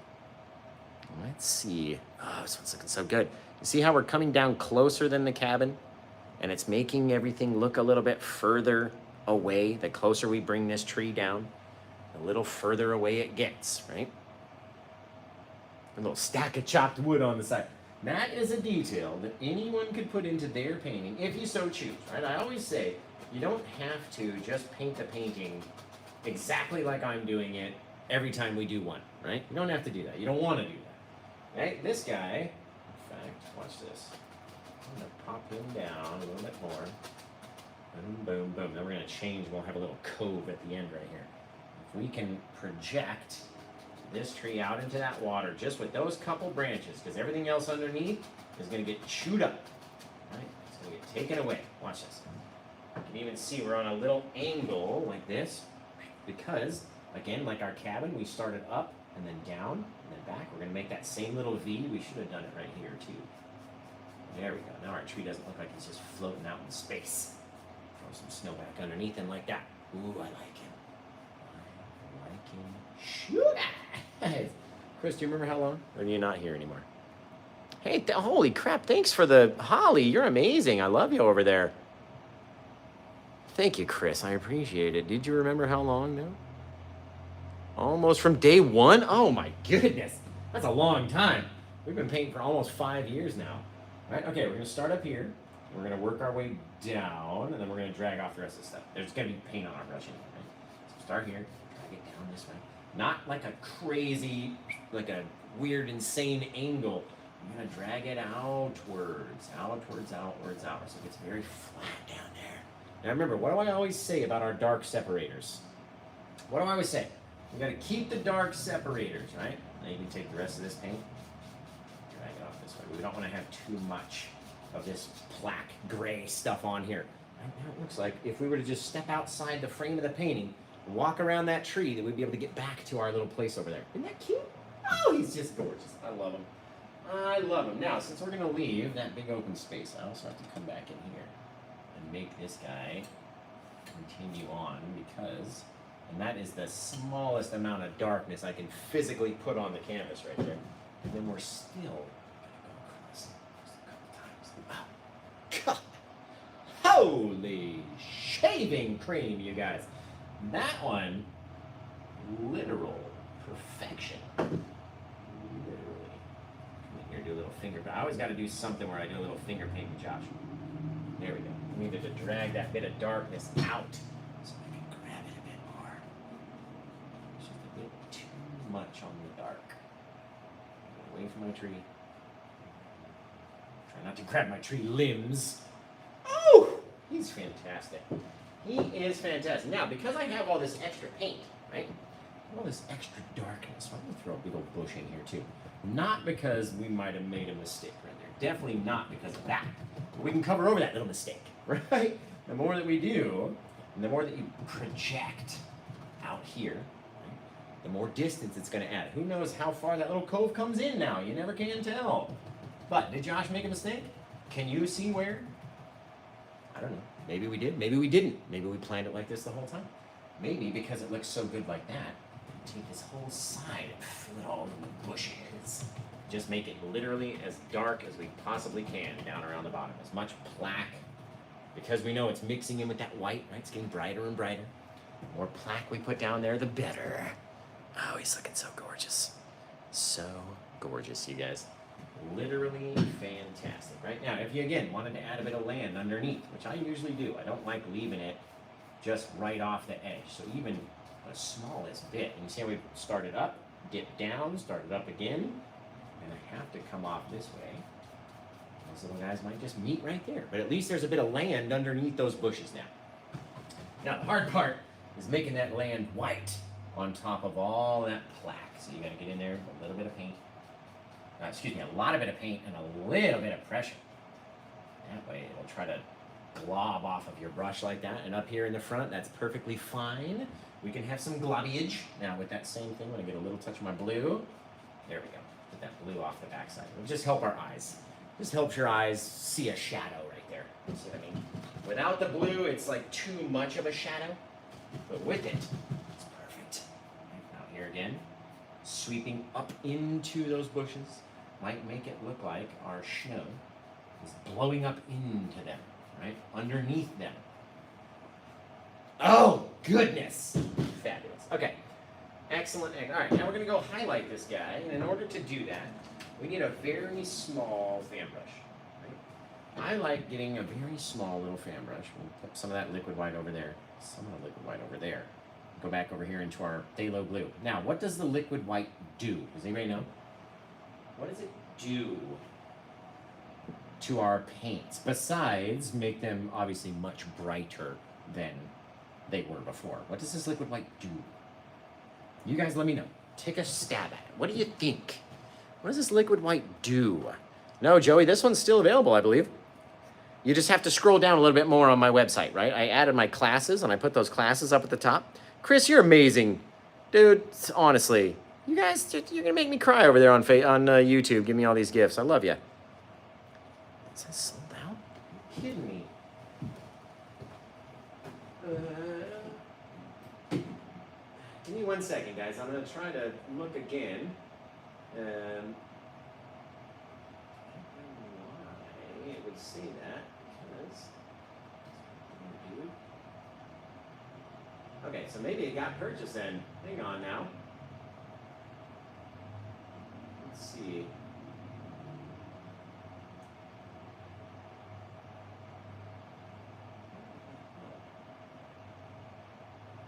A: Let's see. Oh, this one's looking so good. You see how we're coming down closer than the cabin? And it's making everything look a little bit further away. The closer we bring this tree down, the little further away it gets, right? A little stack of chopped wood on the side. That is a detail that anyone could put into their painting if you so choose, right? I always say, you don't have to just paint the painting exactly like I'm doing it every time we do one, right? You don't have to do that. You don't want to do that. Right? This guy, in fact, watch this. I'm going to pop him down a little bit more. Boom, boom, boom. Then we're going to change. We'll have a little cove at the end right here. If we can project this tree out into that water just with those couple branches, because everything else underneath is going to get chewed up. Right? It's going to get taken away. Watch this. You can even see we're on a little angle like this because, again, like our cabin, we started up and then down and then back. We're going to make that same little V. We should have done it right here too. There we go. Now our tree doesn't look like he's just floating out in space. Throw some snow back underneath him like that. Ooh, I like him. I like him. Shoot! Chris, do you remember how long? Or are you not here anymore? Hey, holy crap. Thanks for the Holly. You're amazing. I love you over there. Thank you, Chris. I appreciate it. Did you remember how long now? Almost from day one? Oh my goodness. That's a long time. We've been painting for almost 5 years now. Right? Okay, we're going to start up here. We're going to work our way down, and then we're going to drag off the rest of the stuff. There's going to be paint on our brush anyway. Right? So start here, drag it down this way. Not like a crazy, like a weird, insane angle. I'm going to drag it outwards, outwards, outwards, outwards. So it gets very flat down there. Now remember, what do I always say about our dark separators? What do I always say? We got to keep the dark separators, right? Now you can take the rest of this paint, drag it off this way. We don't want to have too much of this black gray stuff on here. Right now it looks like if we were to just step outside the frame of the painting, walk around that tree, that we'd be able to get back to our little place over there. Isn't that cute? Oh, he's just gorgeous. I love him. I love him. Now, since we're going to leave that big open space, I also have to come back in here and make this guy continue on because, and that is the smallest amount of darkness I can physically put on the canvas right there. And then we're still going to go across just a couple times. Holy shaving cream, you guys. That one, literal perfection. Literally. Come here, do a little finger. I always got to do something where I do a little finger paint with Josh. There we go. I needed to drag that bit of darkness out so I can grab it a bit more. It's just a bit too much on the dark. Get away from my tree. Try not to grab my tree limbs. Oh, he's fantastic. He is fantastic. Now, because I have all this extra paint, right? All this extra darkness, I'm going to throw a big old bush in here too. Not because we might have made a mistake right there. Definitely not because of that. We can cover over that little mistake, right? The more that we do, and the more that you project out here, right, the more distance it's going to add. Who knows how far that little cove comes in now? You never can tell. But did Josh make a mistake? Can you see where? I don't know. Maybe we did. Maybe we didn't. Maybe we planned it like this the whole time. Maybe because it looks so good like that, take this whole side and fill it all with bushes. Just make it literally as dark as we possibly can down around the bottom. As much plaque, because we know it's mixing in with that white, right? It's getting brighter and brighter. The more plaque we put down there, the better. Oh, he's looking so gorgeous. So gorgeous, you guys. Literally fantastic. Right now, if you, again, wanted to add a bit of land underneath, which I usually do. I don't like leaving it just right off the edge. So even the smallest bit. And you see how we started up, dipped down, started up again. And I have to come off this way. Those little guys might just meet right there. But at least there's a bit of land underneath those bushes now. Now, the hard part is making that land white on top of all that plaque. So you got to get in there with a little bit of paint. A lot of bit of paint and a little bit of pressure. That way it'll try to glob off of your brush like that. And up here in the front, that's perfectly fine. We can have some globbiage. Now with that same thing, I'm going to get a little touch of my blue. There we go. Get that blue off the backside. It'll just help our eyes. Just helps your eyes see a shadow right there. See what I mean? Without the blue, it's like too much of a shadow. But with it, it's perfect. Now here again, sweeping up into those bushes might make it look like our snow is blowing up into them, right? Underneath them. Oh, goodness. Fabulous. Okay. Excellent. All right, now we're going to go highlight this guy. And in order to do that, we need a very small fan brush. Right? I like getting a very small little fan brush. We'll put some of that liquid white over there. Some of the liquid white over there. Go back over here into our phthalo blue. Now, what does the liquid white do? Does anybody know? What does it do to our paints, besides make them obviously much brighter than they were before? What does this liquid white do? You guys let me know. Take a stab at it. What do you think? What does this liquid white do? No, Joey, this one's still available, I believe. You just have to scroll down a little bit more on my website, right? I added my classes, and I put those classes up at the top. Chris, you're amazing. Dude, honestly. You guys, you're going to make me cry over there on YouTube. Give me all these gifts. I love you. Is that sold out? Are you kidding me? Give me 1 second, guys. I'm going to try to look again. I don't know why it would say that. Okay, so maybe it got purchased then. Hang on now. Let's see.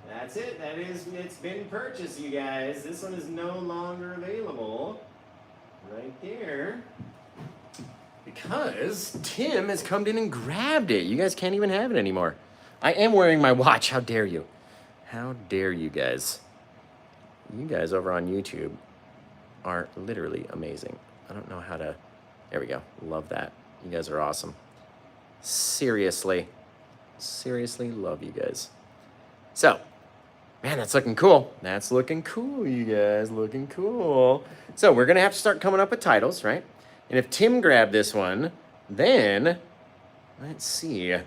A: That's it. It's been purchased, you guys. This one is no longer available. Right there. Because Tim has come in and grabbed it. You guys can't even have it anymore. I am wearing my watch. How dare you? How dare you guys? You guys over on YouTube are literally amazing. I don't know how to... There we go. Love that. You guys are awesome. Seriously. Seriously love you guys. So, man, that's looking cool. That's looking cool, you guys. Looking cool. So we're going to have to start coming up with titles, right? And if Tim grabbed this one, then... Let's see.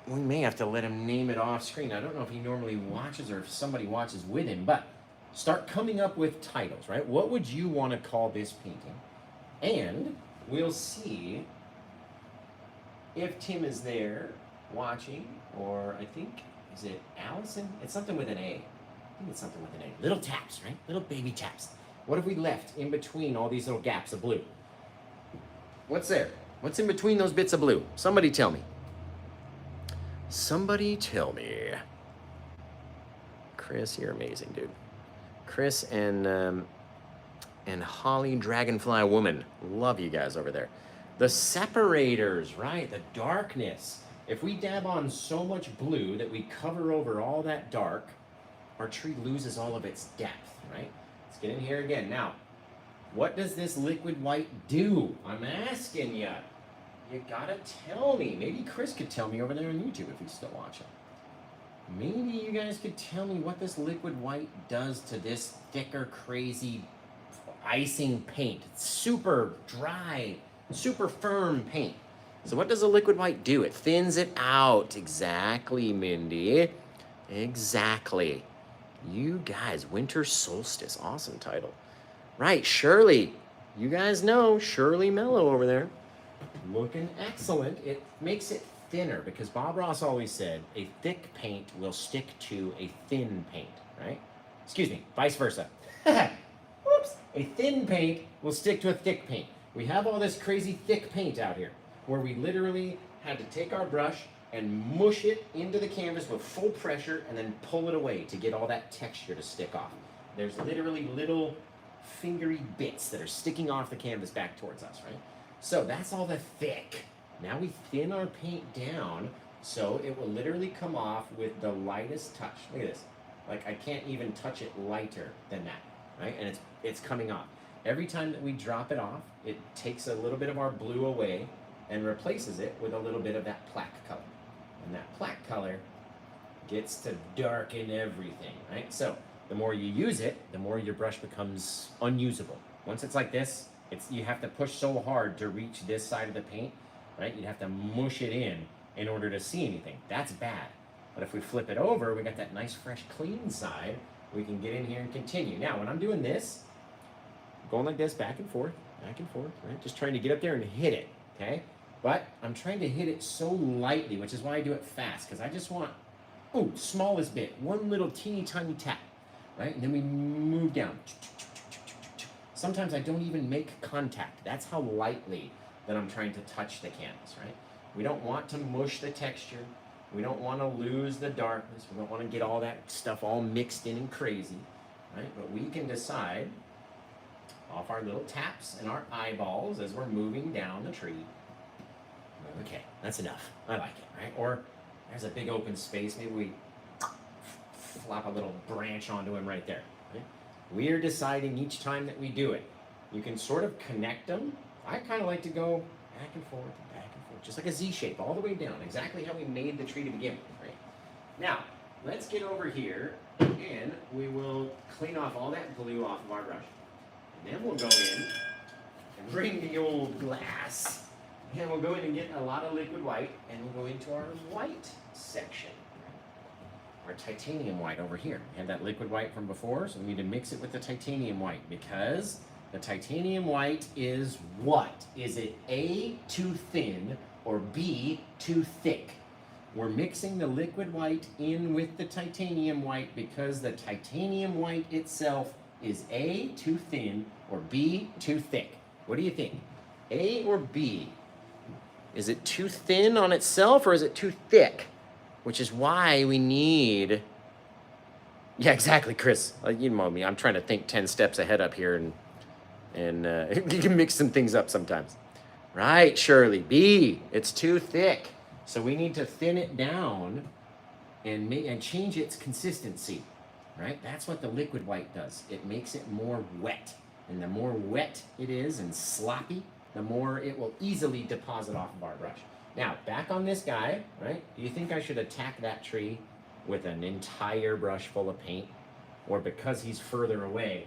A: We may have to let him name it off screen. I don't know if he normally watches or if somebody watches with him, but start coming up with titles, right? What would you want to call this painting? And we'll see if Tim is there watching, or I think, is it Allison? It's something with an A. I think it's something with an A. Little taps, right? Little baby taps. What have we left in between all these little gaps of blue? What's there? What's in between those bits of blue? Somebody tell me. Somebody tell me. Chris, you're amazing, dude. Chris and Holly Dragonfly Woman. Love you guys over there. The separators, right? The darkness. If we dab on so much blue that we cover over all that dark, our tree loses all of its depth, right? Let's get in here again. Now, what does this liquid white do? I'm asking you. You gotta tell me. Maybe Chris could tell me over there on YouTube if he's still watching. Maybe you guys could tell me what this liquid white does to this thicker, crazy icing paint. It's super dry, super firm paint. So what does the liquid white do? It thins it out. Exactly, Mindy. Exactly. You guys, Winter Solstice. Awesome title. Right, Shirley. You guys know Shirley Mello over there. Looking excellent. It makes it thinner because Bob Ross always said a thick paint will stick to a thin paint, right? Excuse me, vice versa. Whoops. A thin paint will stick to a thick paint. We have all this crazy thick paint out here where we literally had to take our brush and mush it into the canvas with full pressure and then pull it away to get all that texture to stick off. There's literally little fingery bits that are sticking off the canvas back towards us, right? So that's all the thick. Now we thin our paint down so it will literally come off with the lightest touch. Look at this. Like I can't even touch it lighter than that, right? And it's coming off. Every time that we drop it off, it takes a little bit of our blue away and replaces it with a little bit of that plaque color. And that plaque color gets to darken everything, right? So the more you use it, the more your brush becomes unusable. Once it's like this, you have to push so hard to reach this side of the paint, right? You'd have to mush it in order to see anything. That's bad. But if we flip it over, we got that nice, fresh, clean side. We can get in here and continue. Now, when I'm doing this, going like this, back and forth, right? Just trying to get up there and hit it, okay? But I'm trying to hit it so lightly, which is why I do it fast, because I just want, smallest bit, one little teeny tiny tap, right? And then we move down. Sometimes I don't even make contact. That's how lightly that I'm trying to touch the canvas, right? We don't want to mush the texture. We don't want to lose the darkness. We don't want to get all that stuff all mixed in and crazy, right? But we can decide off our little taps and our eyeballs as we're moving down the tree. Okay, that's enough. I like it, right? Or there's a big open space. Maybe we flop a little branch onto him right there, right? We're deciding each time that we do it. You can sort of connect them. I kind of like to go back and forth, just like a Z shape all the way down, exactly how we made the tree to begin with, right? Now, let's get over here and we will clean off all that glue off of our brush. And then we'll go in and bring the old glass. And we'll go in and get a lot of liquid white and we'll go into our white section. Our titanium white over here. We had that liquid white from before, so we need to mix it with the titanium white because the titanium white is what? Is it A, too thin, or B, too thick? We're mixing the liquid white in with the titanium white because the titanium white itself is A, too thin, or B, too thick. What do you think? A or B? Is it too thin on itself, or is it too thick? Which is why we need... Yeah, exactly, Chris. You know me. I'm trying to think 10 steps ahead up here, and you can mix some things up sometimes. Right, Shirley. B, it's too thick. So we need to thin it down and change its consistency, right? That's what the liquid white does. It makes it more wet. And the more wet it is and sloppy, the more it will easily deposit off of our brush. Now, back on this guy, right? Do you think I should attack that tree with an entire brush full of paint? Or because he's further away,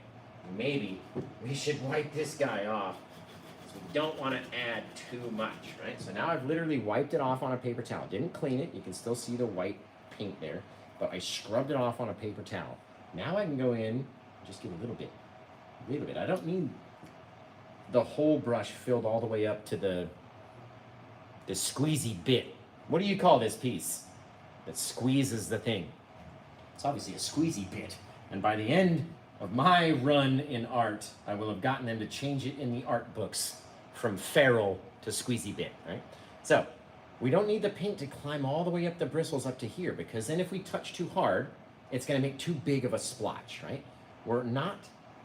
A: maybe we should wipe this guy off. So we don't want to add too much, right? So now I've literally wiped it off on a paper towel. Didn't clean it. You can still see the white paint there. But I scrubbed it off on a paper towel. Now I can go in and just get a little bit. I don't need the whole brush filled all the way up to the This squeezy bit. What do you call this piece that squeezes the thing? It's obviously a squeezy bit. And by the end of my run in art, I will have gotten them to change it in the art books from feral to squeezy bit, right? So we don't need the paint to climb all the way up the bristles up to here, because then if we touch too hard, it's gonna make too big of a splotch, right? We're not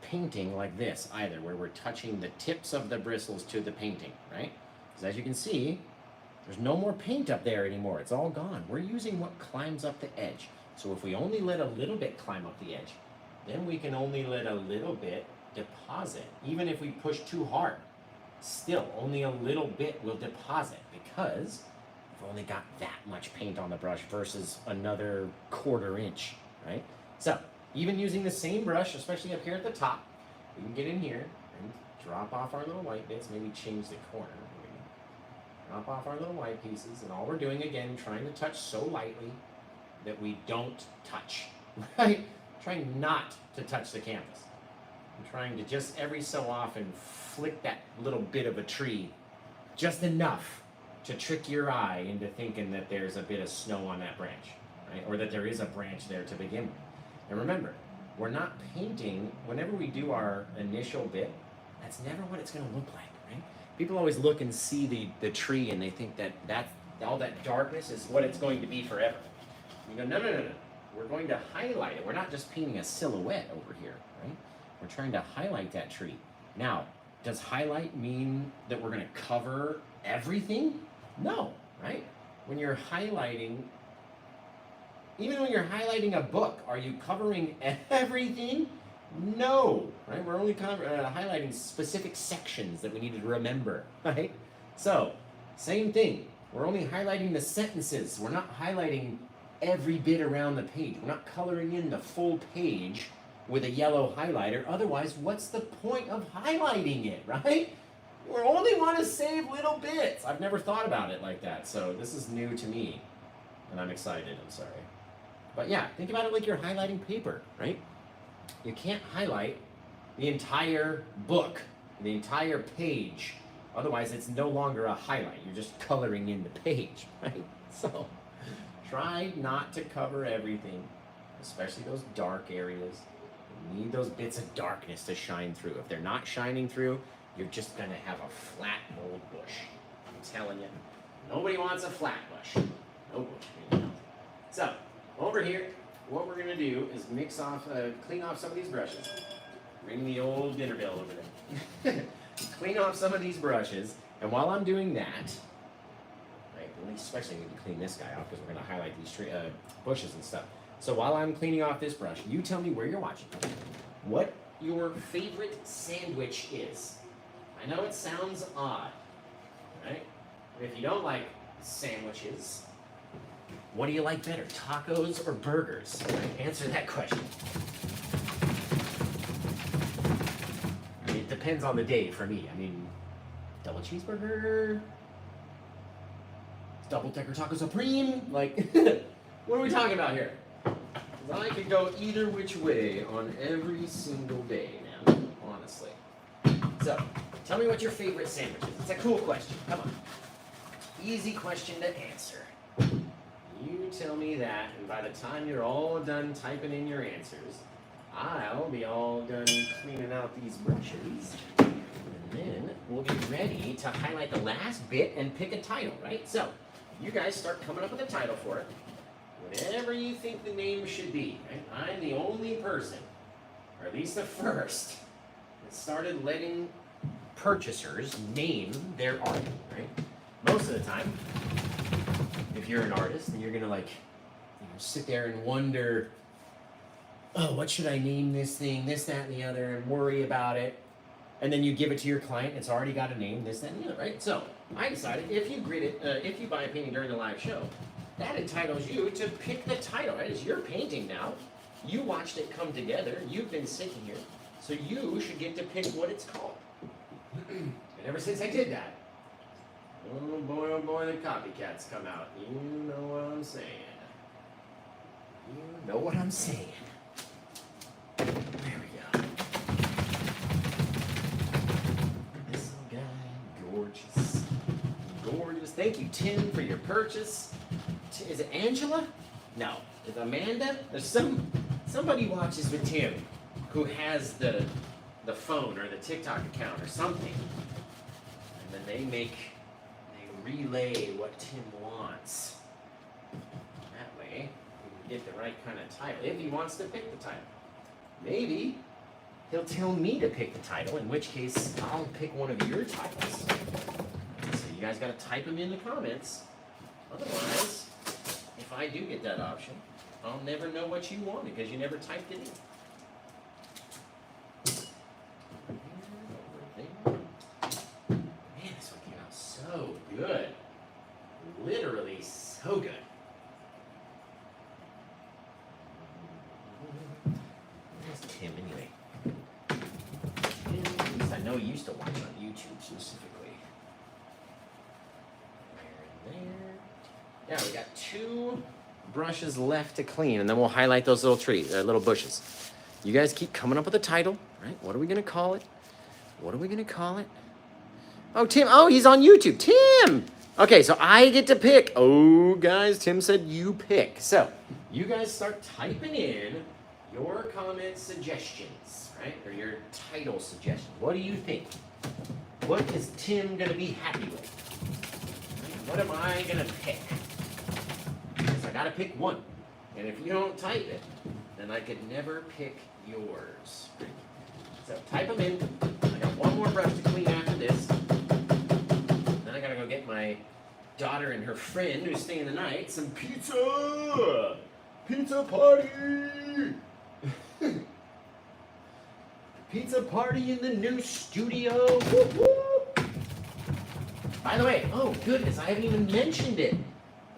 A: painting like this either, where we're touching the tips of the bristles to the painting, right? Because as you can see, there's no more paint up there anymore. It's all gone. We're using what climbs up the edge. So if we only let a little bit climb up the edge, then we can only let a little bit deposit. Even if we push too hard, still only a little bit will deposit, because we've only got that much paint on the brush versus another 1/4 inch, right? So even using the same brush, especially up here at the top, we can get in here and drop off our little white bits, maybe change the corner. Drop off our little white pieces, and all we're doing, again, trying to touch so lightly that we don't touch, right? Trying not to touch the canvas. I'm trying to just every so often flick that little bit of a tree, just enough to trick your eye into thinking that there's a bit of snow on that branch, right? Or that there is a branch there to begin with. And remember, we're not painting, whenever we do our initial bit, that's never what it's gonna look like, right? People always look and see the tree and they think that all that darkness is what it's going to be forever. You go, no. We're going to highlight it. We're not just painting a silhouette over here, right? We're trying to highlight that tree. Now, does highlight mean that we're going to cover everything? No, right? When you're highlighting, even when you're highlighting a book, are you covering everything? No, right? We're only highlighting specific sections that we need to remember, right? So, same thing. We're only highlighting the sentences. We're not highlighting every bit around the page. We're not coloring in the full page with a yellow highlighter. Otherwise, what's the point of highlighting it, right? We only want to save little bits. I've never thought about it like that, so this is new to me, and I'm excited, I'm sorry. But yeah, think about it like you're highlighting paper, right? You can't highlight the entire book, the entire page. Otherwise, it's no longer a highlight. You're just coloring in the page, right? So try not to cover everything, especially those dark areas. You need those bits of darkness to shine through. If they're not shining through, you're just going to have a flat old bush. I'm telling you, nobody wants a flat bush. No bush. So, over here, what we're going to do is clean off some of these brushes. Bring the old dinner bell over there. Clean off some of these brushes, and while I'm doing that, right, especially need to clean this guy off because we're going to highlight these bushes and stuff. So while I'm cleaning off this brush, you tell me where you're watching, what your favorite sandwich is. I know it sounds odd, right? But if you don't like sandwiches, what do you like better, tacos or burgers? Right? Answer that question. I mean, it depends on the day for me. I mean, double cheeseburger, double-decker taco supreme, like, what are we talking about here? 'Cause I could go either which way on every single day, man, honestly. So, tell me what your favorite sandwich is. It's a cool question. Come on. Easy question to answer. You tell me that, and by the time you're all done typing in your answers, I'll be all done cleaning out these brushes, and then we'll be ready to highlight the last bit and pick a title, right? So, you guys start coming up with a title for it. Whatever you think the name should be, right? I'm the only person, or at least the first, that started letting purchasers name their art, right? Most of the time, if you're an artist, then you're gonna sit there and wonder, oh, what should I name this thing, this, that, and the other, and worry about it. And then you give it to your client, it's already got a name, this, that, and the other, right? So I decided if you buy a painting during the live show, that entitles you to pick the title, right? It's your painting now. You watched it come together. You've been sitting here. So you should get to pick what it's called. And ever since I did that, oh boy, the copycats come out. You know what I'm saying. You know what I'm saying. There we go. This little guy, gorgeous. Gorgeous Thank you, Tim, for your purchase. Is it Angela? No. Is it Amanda? There's somebody watches with Tim who has the phone or the TikTok account or something. And then they relay what Tim wants. That way, we can get the right kind of title. If he wants to pick the title. Maybe he'll tell me to pick the title, in which case I'll pick one of your titles. So you guys got to type them in the comments. Otherwise, if I do get that option, I'll never know what you wanted because you never typed it in. Man, this one came out so good. Literally so good. Where's Tim anyway? At least I know he used to watch on YouTube specifically. There. Yeah, we got 2 brushes left to clean, and then we'll highlight those little trees, little bushes. You guys keep coming up with a title, right? What are we gonna call it? What are we gonna call it? Oh, Tim. Oh, he's on YouTube. Tim. Okay, so I get to pick. Oh, guys, Tim said you pick. So you guys start typing in your comment suggestions, right? Or your title suggestions. What do you think? What is Tim gonna be happy with? What am I gonna pick? Because I gotta pick one. And if you don't type it, then I could never pick yours. So type them in. I got one more brush to clean after this. Then I gotta go get my daughter and her friend who's staying the night some pizza! Pizza party! Pizza party in the new studio! Whoop, whoop. By the way, oh goodness, I haven't even mentioned it.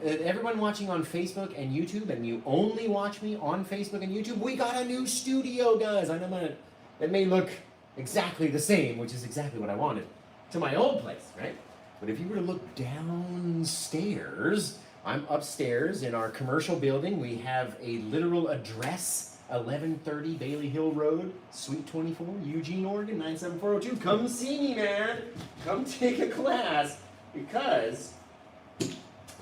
A: Everyone watching on Facebook and YouTube, and you only watch me on Facebook and YouTube, we got a new studio, guys. I know it may look exactly the same, which is exactly what I wanted, to my old place, right? But if you were to look downstairs, I'm upstairs in our commercial building. We have a literal address, 1130 Bailey Hill Road, Suite 24, Eugene, Oregon, 97402. Come see me, man. Come take a class, because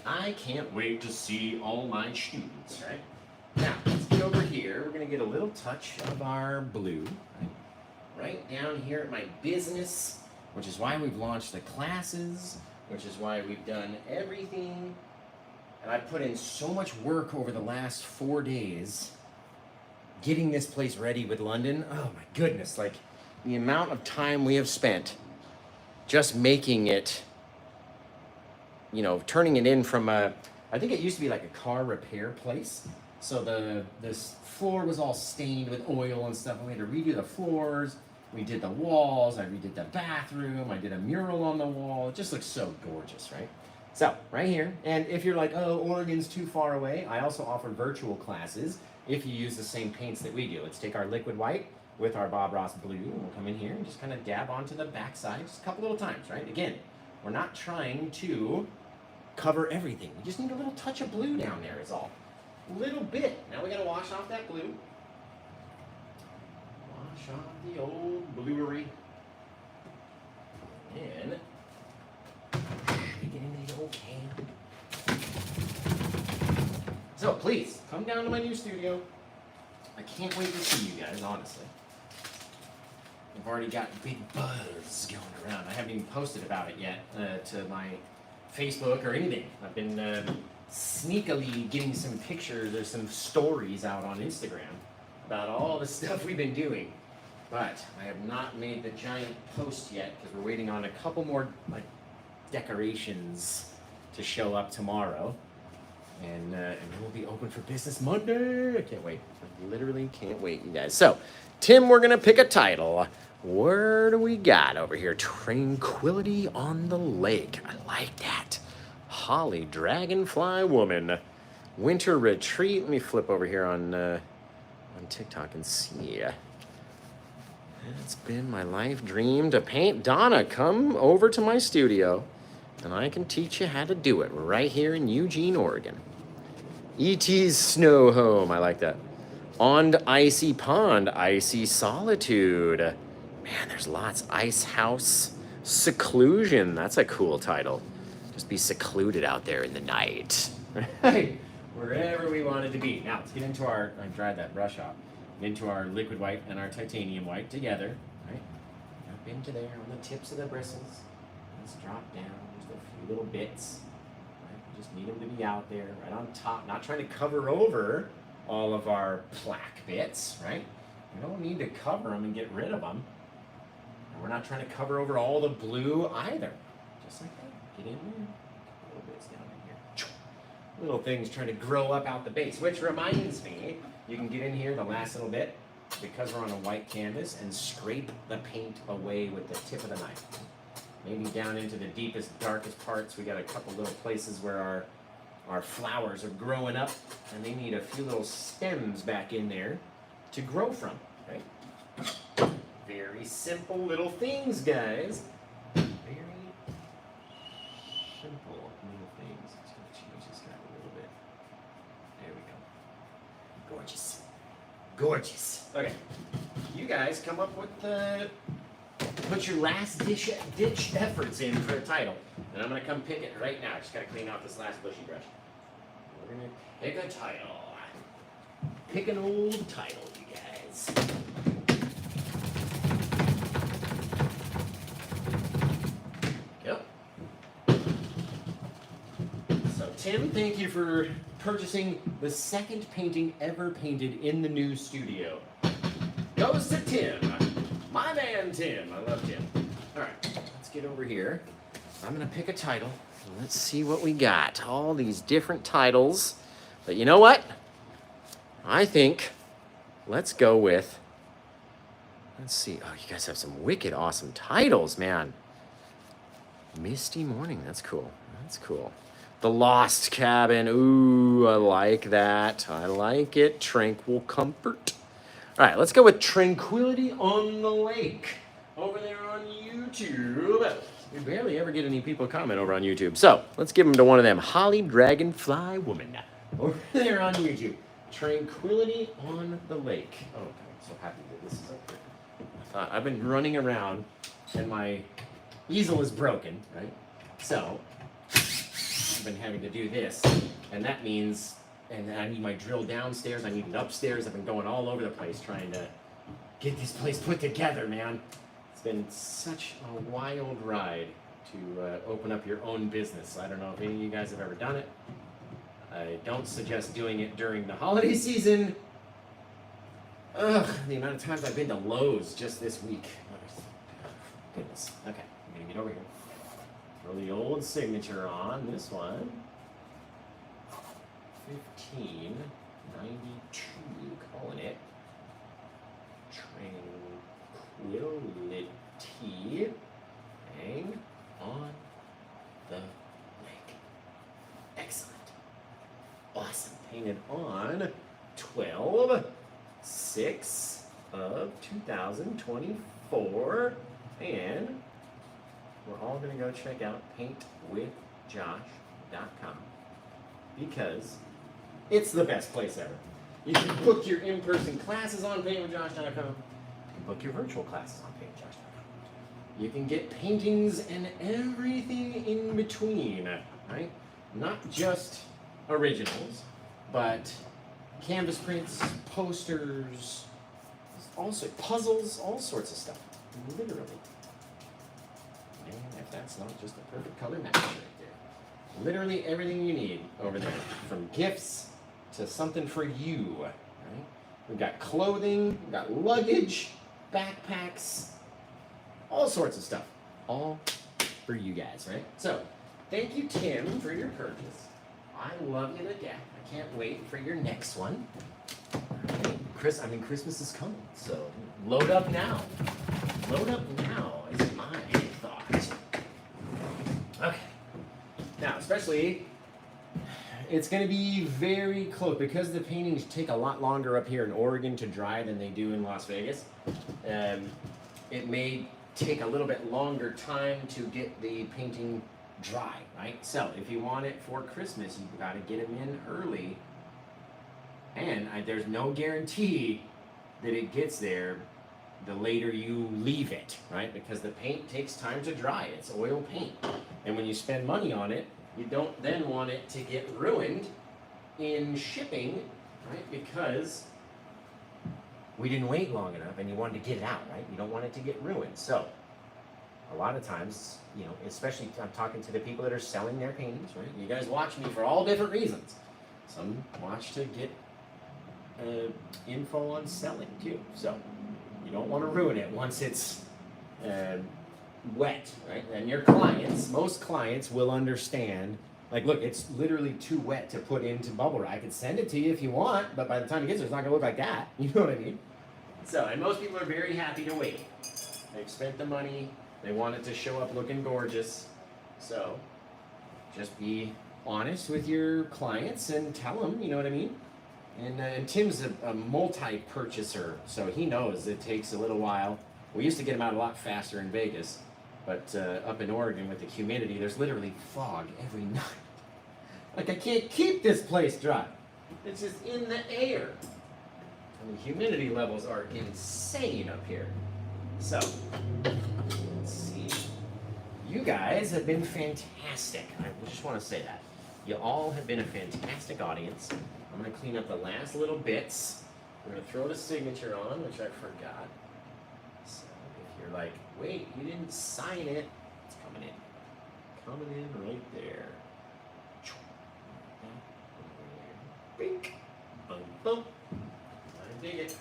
A: I can't wait to see all my students, right? Now, let's get over here. We're going to get a little touch of our blue, right down here at my business, which is why we've launched the classes, which is why we've done everything. And I put in so much work over the last 4 days getting this place ready with London. Oh my goodness, like the amount of time we have spent just making it, you know, turning it in from I think it used to be like a car repair place. So this floor was all stained with oil and stuff, and we had to redo the floors. We did the walls, I redid the bathroom, I did a mural on the wall. It just looks so gorgeous, right? So, right here, and if you're like, oh, Oregon's too far away, I also offer virtual classes if you use the same paints that we do. Let's take our liquid white with our Bob Ross blue, and we'll come in here and just kind of dab onto the backside just a couple little times, right? Again, we're not trying to cover everything. We just need a little touch of blue down there is all. A little bit. Now we gotta wash off that blue. Wash off the old bluery. And shake it into the old can. So please, come down to my new studio. I can't wait to see you guys, honestly. I've already got big buzz going around. I haven't even posted about it yet to my Facebook or anything. I've been sneakily getting some pictures or some stories out on Instagram about all the stuff we've been doing. But I have not made the giant post yet because we're waiting on a couple more like decorations to show up tomorrow. And then we'll be open for business Monday. I can't wait. I literally can't wait, you guys. So, Tim, we're going to pick a title. Where do we got over here? Tranquility on the Lake. I like that. Holly Dragonfly Woman. Winter Retreat. Let me flip over here on TikTok and see. It's been my life dream to paint. Donna, come over to my studio and I can teach you how to do it right here in Eugene, Oregon. E.T.'s Snow Home. I like that. On Icy Pond, Icy Solitude. Man, there's lots. Ice House Seclusion. That's a cool title. just be secluded out there in the night, right? Wherever we wanted to be. Now let's get into our, I dried that brush off, into our liquid white and our titanium white together, right? Up into there on the tips of the bristles. Let's drop down just a few little bits. Right? We just need them to be out there, right on top, not trying to cover over all of our plaque bits, right? We don't need to cover them and get rid of them. And we're not trying to cover over all the blue either. Just like that. Get in there. A little bits down in here. Little things trying to grow up out the base, which reminds me, you can get in here the last little bit because we're on a white canvas and scrape the paint away with the tip of the knife. Maybe down into the deepest, darkest parts. We got a couple little places where our flowers are growing up and they need a few little stems back in there to grow from, right? Very simple little things, guys. Very simple little things. Just gonna change this guy a little bit. There we go. Gorgeous. Gorgeous. Okay. You guys come up with put your last ditch efforts in for a title. And I'm gonna come pick it right now. Just gotta clean off this last bushy brush. We're gonna pick a title. Pick an old title, you guys. Yep. So Tim, thank you for purchasing the second painting ever painted in the new studio. Goes to Tim. My man Tim. I love Tim. All right, let's get over here. I'm gonna pick a title. Let's see what we got. All these different titles. But you know what? I think let's go with, let's see. Oh, you guys have some wicked awesome titles, man. Misty Morning. That's cool. That's cool. The Lost Cabin. Ooh, I like that. I like it. Tranquil Comfort. All right, let's go with Tranquility on the Lake over there on YouTube. We barely ever get any people comment over on YouTube. So let's give them to one of them. Holly Dragonfly Woman over there on YouTube. Tranquility on the Lake. Oh, I'm so happy that this is up here. I've been running around and my easel is broken, right? So I've been having to do this, and that means, and I need my drill downstairs, I need it upstairs. I've been going all over the place trying to get this place put together, man. It's been such a wild ride to open up your own business. I don't know if any of you guys have ever done it. I don't suggest doing it during the holiday season. Ugh, the amount of times I've been to Lowe's just this week. Goodness. Okay, I'm gonna get over here. Throw the old signature on this one. 1592, calling it Tranquility. Hang on the lake. Excellent. Awesome. Painted on 12/6 of 2024. And we're all going to go check out paintwithjosh.com because it's the best place ever. You can book your in-person classes on paintwithjosh.com. You can book your virtual classes on paintwithjosh.com. You can get paintings and everything in between, right? Not just originals, but canvas prints, posters, also puzzles, all sorts of stuff. Literally. And if that's not just the perfect color match right there. Literally everything you need over there. From gifts to something for you. Right? We've got clothing, we've got luggage, backpacks, all sorts of stuff. All for you guys, right? So, thank you, Tim, for your purchase. I love you to death. I can't wait for your next one. Christmas is coming, so load up now. Load up now is my thought. Okay. Now, especially, it's going to be very close because the paintings take a lot longer up here in Oregon to dry than they do in Las Vegas. It may take a little bit longer time to get the painting dry, right? So if you want it for Christmas, you've got to get them in early. And there's no guarantee that it gets there the later you leave it, right? Because the paint takes time to dry. It's oil paint. And when you spend money on it, you don't then want it to get ruined in shipping, right? Because we didn't wait long enough and you wanted to get it out, right? You don't want it to get ruined. So a lot of times, you know, especially I'm talking to the people that are selling their paintings, right? You guys watch me for all different reasons. Some watch to get info on selling too. So you don't want to ruin it once it's wet, right? And your clients, most clients will understand, like, look, it's literally too wet to put into bubble wrap. I can send it to you if you want, but by the time it gets there, it's not going to look like that. You know what I mean? So, and most people are very happy to wait. They've spent the money. They want it to show up looking gorgeous. So, just be honest with your clients and tell them, you know what I mean? And Tim's a multi-purchaser, so he knows it takes a little while. We used to get them out a lot faster in Vegas, but up in Oregon with the humidity, there's literally fog every night. Like, I can't keep this place dry. It's just in the air. And the humidity levels are insane up here. So, let's see. You guys have been fantastic. I just want to say that. You all have been a fantastic audience. I'm going to clean up the last little bits. I'm going to throw the signature on, which I forgot. So if you're like, wait, you didn't sign it, it's coming in. Coming in right there. Bink. Boom, boom. I dig it.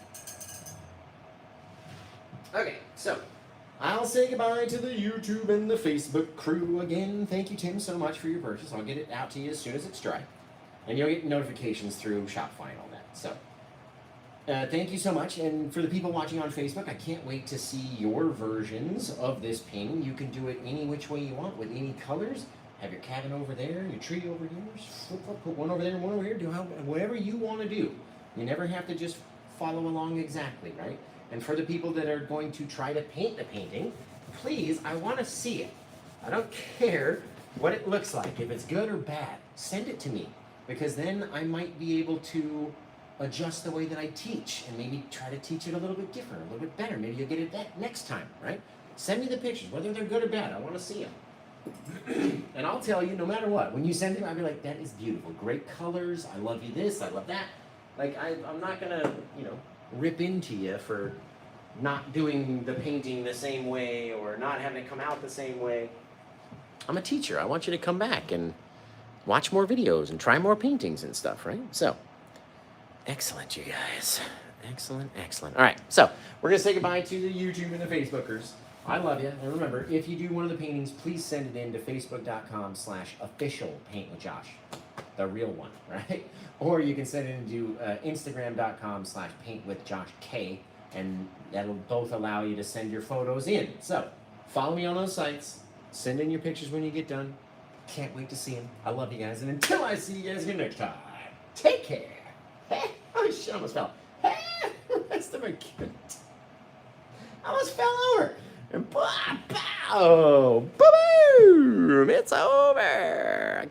A: Okay, so I'll say goodbye to the YouTube and the Facebook crew again. Thank you, Tim, so much for your purchase. I'll get it out to you as soon as it's dry. And you'll get notifications through Shopify and all that. So, thank you so much. And for the people watching on Facebook, I can't wait to see your versions of this painting. You can do it any which way you want with any colors. Have your cabin over there, your tree over here. Put one over there and one over here. Do whatever you want to do. You never have to just follow along exactly, right? And for the people that are going to try to paint the painting, please, I want to see it. I don't care what it looks like. If it's good or bad, send it to me. Because then I might be able to adjust the way that I teach and maybe try to teach it a little bit different, a little bit better. Maybe you'll get it that next time, right? Send me the pictures, whether they're good or bad. I want to see them. And I'll tell you, no matter what, when you send them, I'll be like, that is beautiful. Great colors. I love you this. I love that. Like, I'm not going to, you know, rip into you for not doing the painting the same way or not having it come out the same way. I'm a teacher. I want you to come back and watch more videos and try more paintings and stuff, right? So, excellent, you guys. Excellent, excellent. All right, so we're going to say goodbye to the YouTube and the Facebookers. I love you. And remember, if you do one of the paintings, please send it in to facebook.com/officialpaintwithjosh. The real one, right? Or you can send it into instagram.com/paintwithjoshk, and that'll both allow you to send your photos in. So, follow me on those sites. Send in your pictures when you get done. Can't wait to see them. I love you guys. And until I see you guys again next time, take care. Oh, shit, I almost fell. Rest of my kid. I almost fell over. And boom, it's over.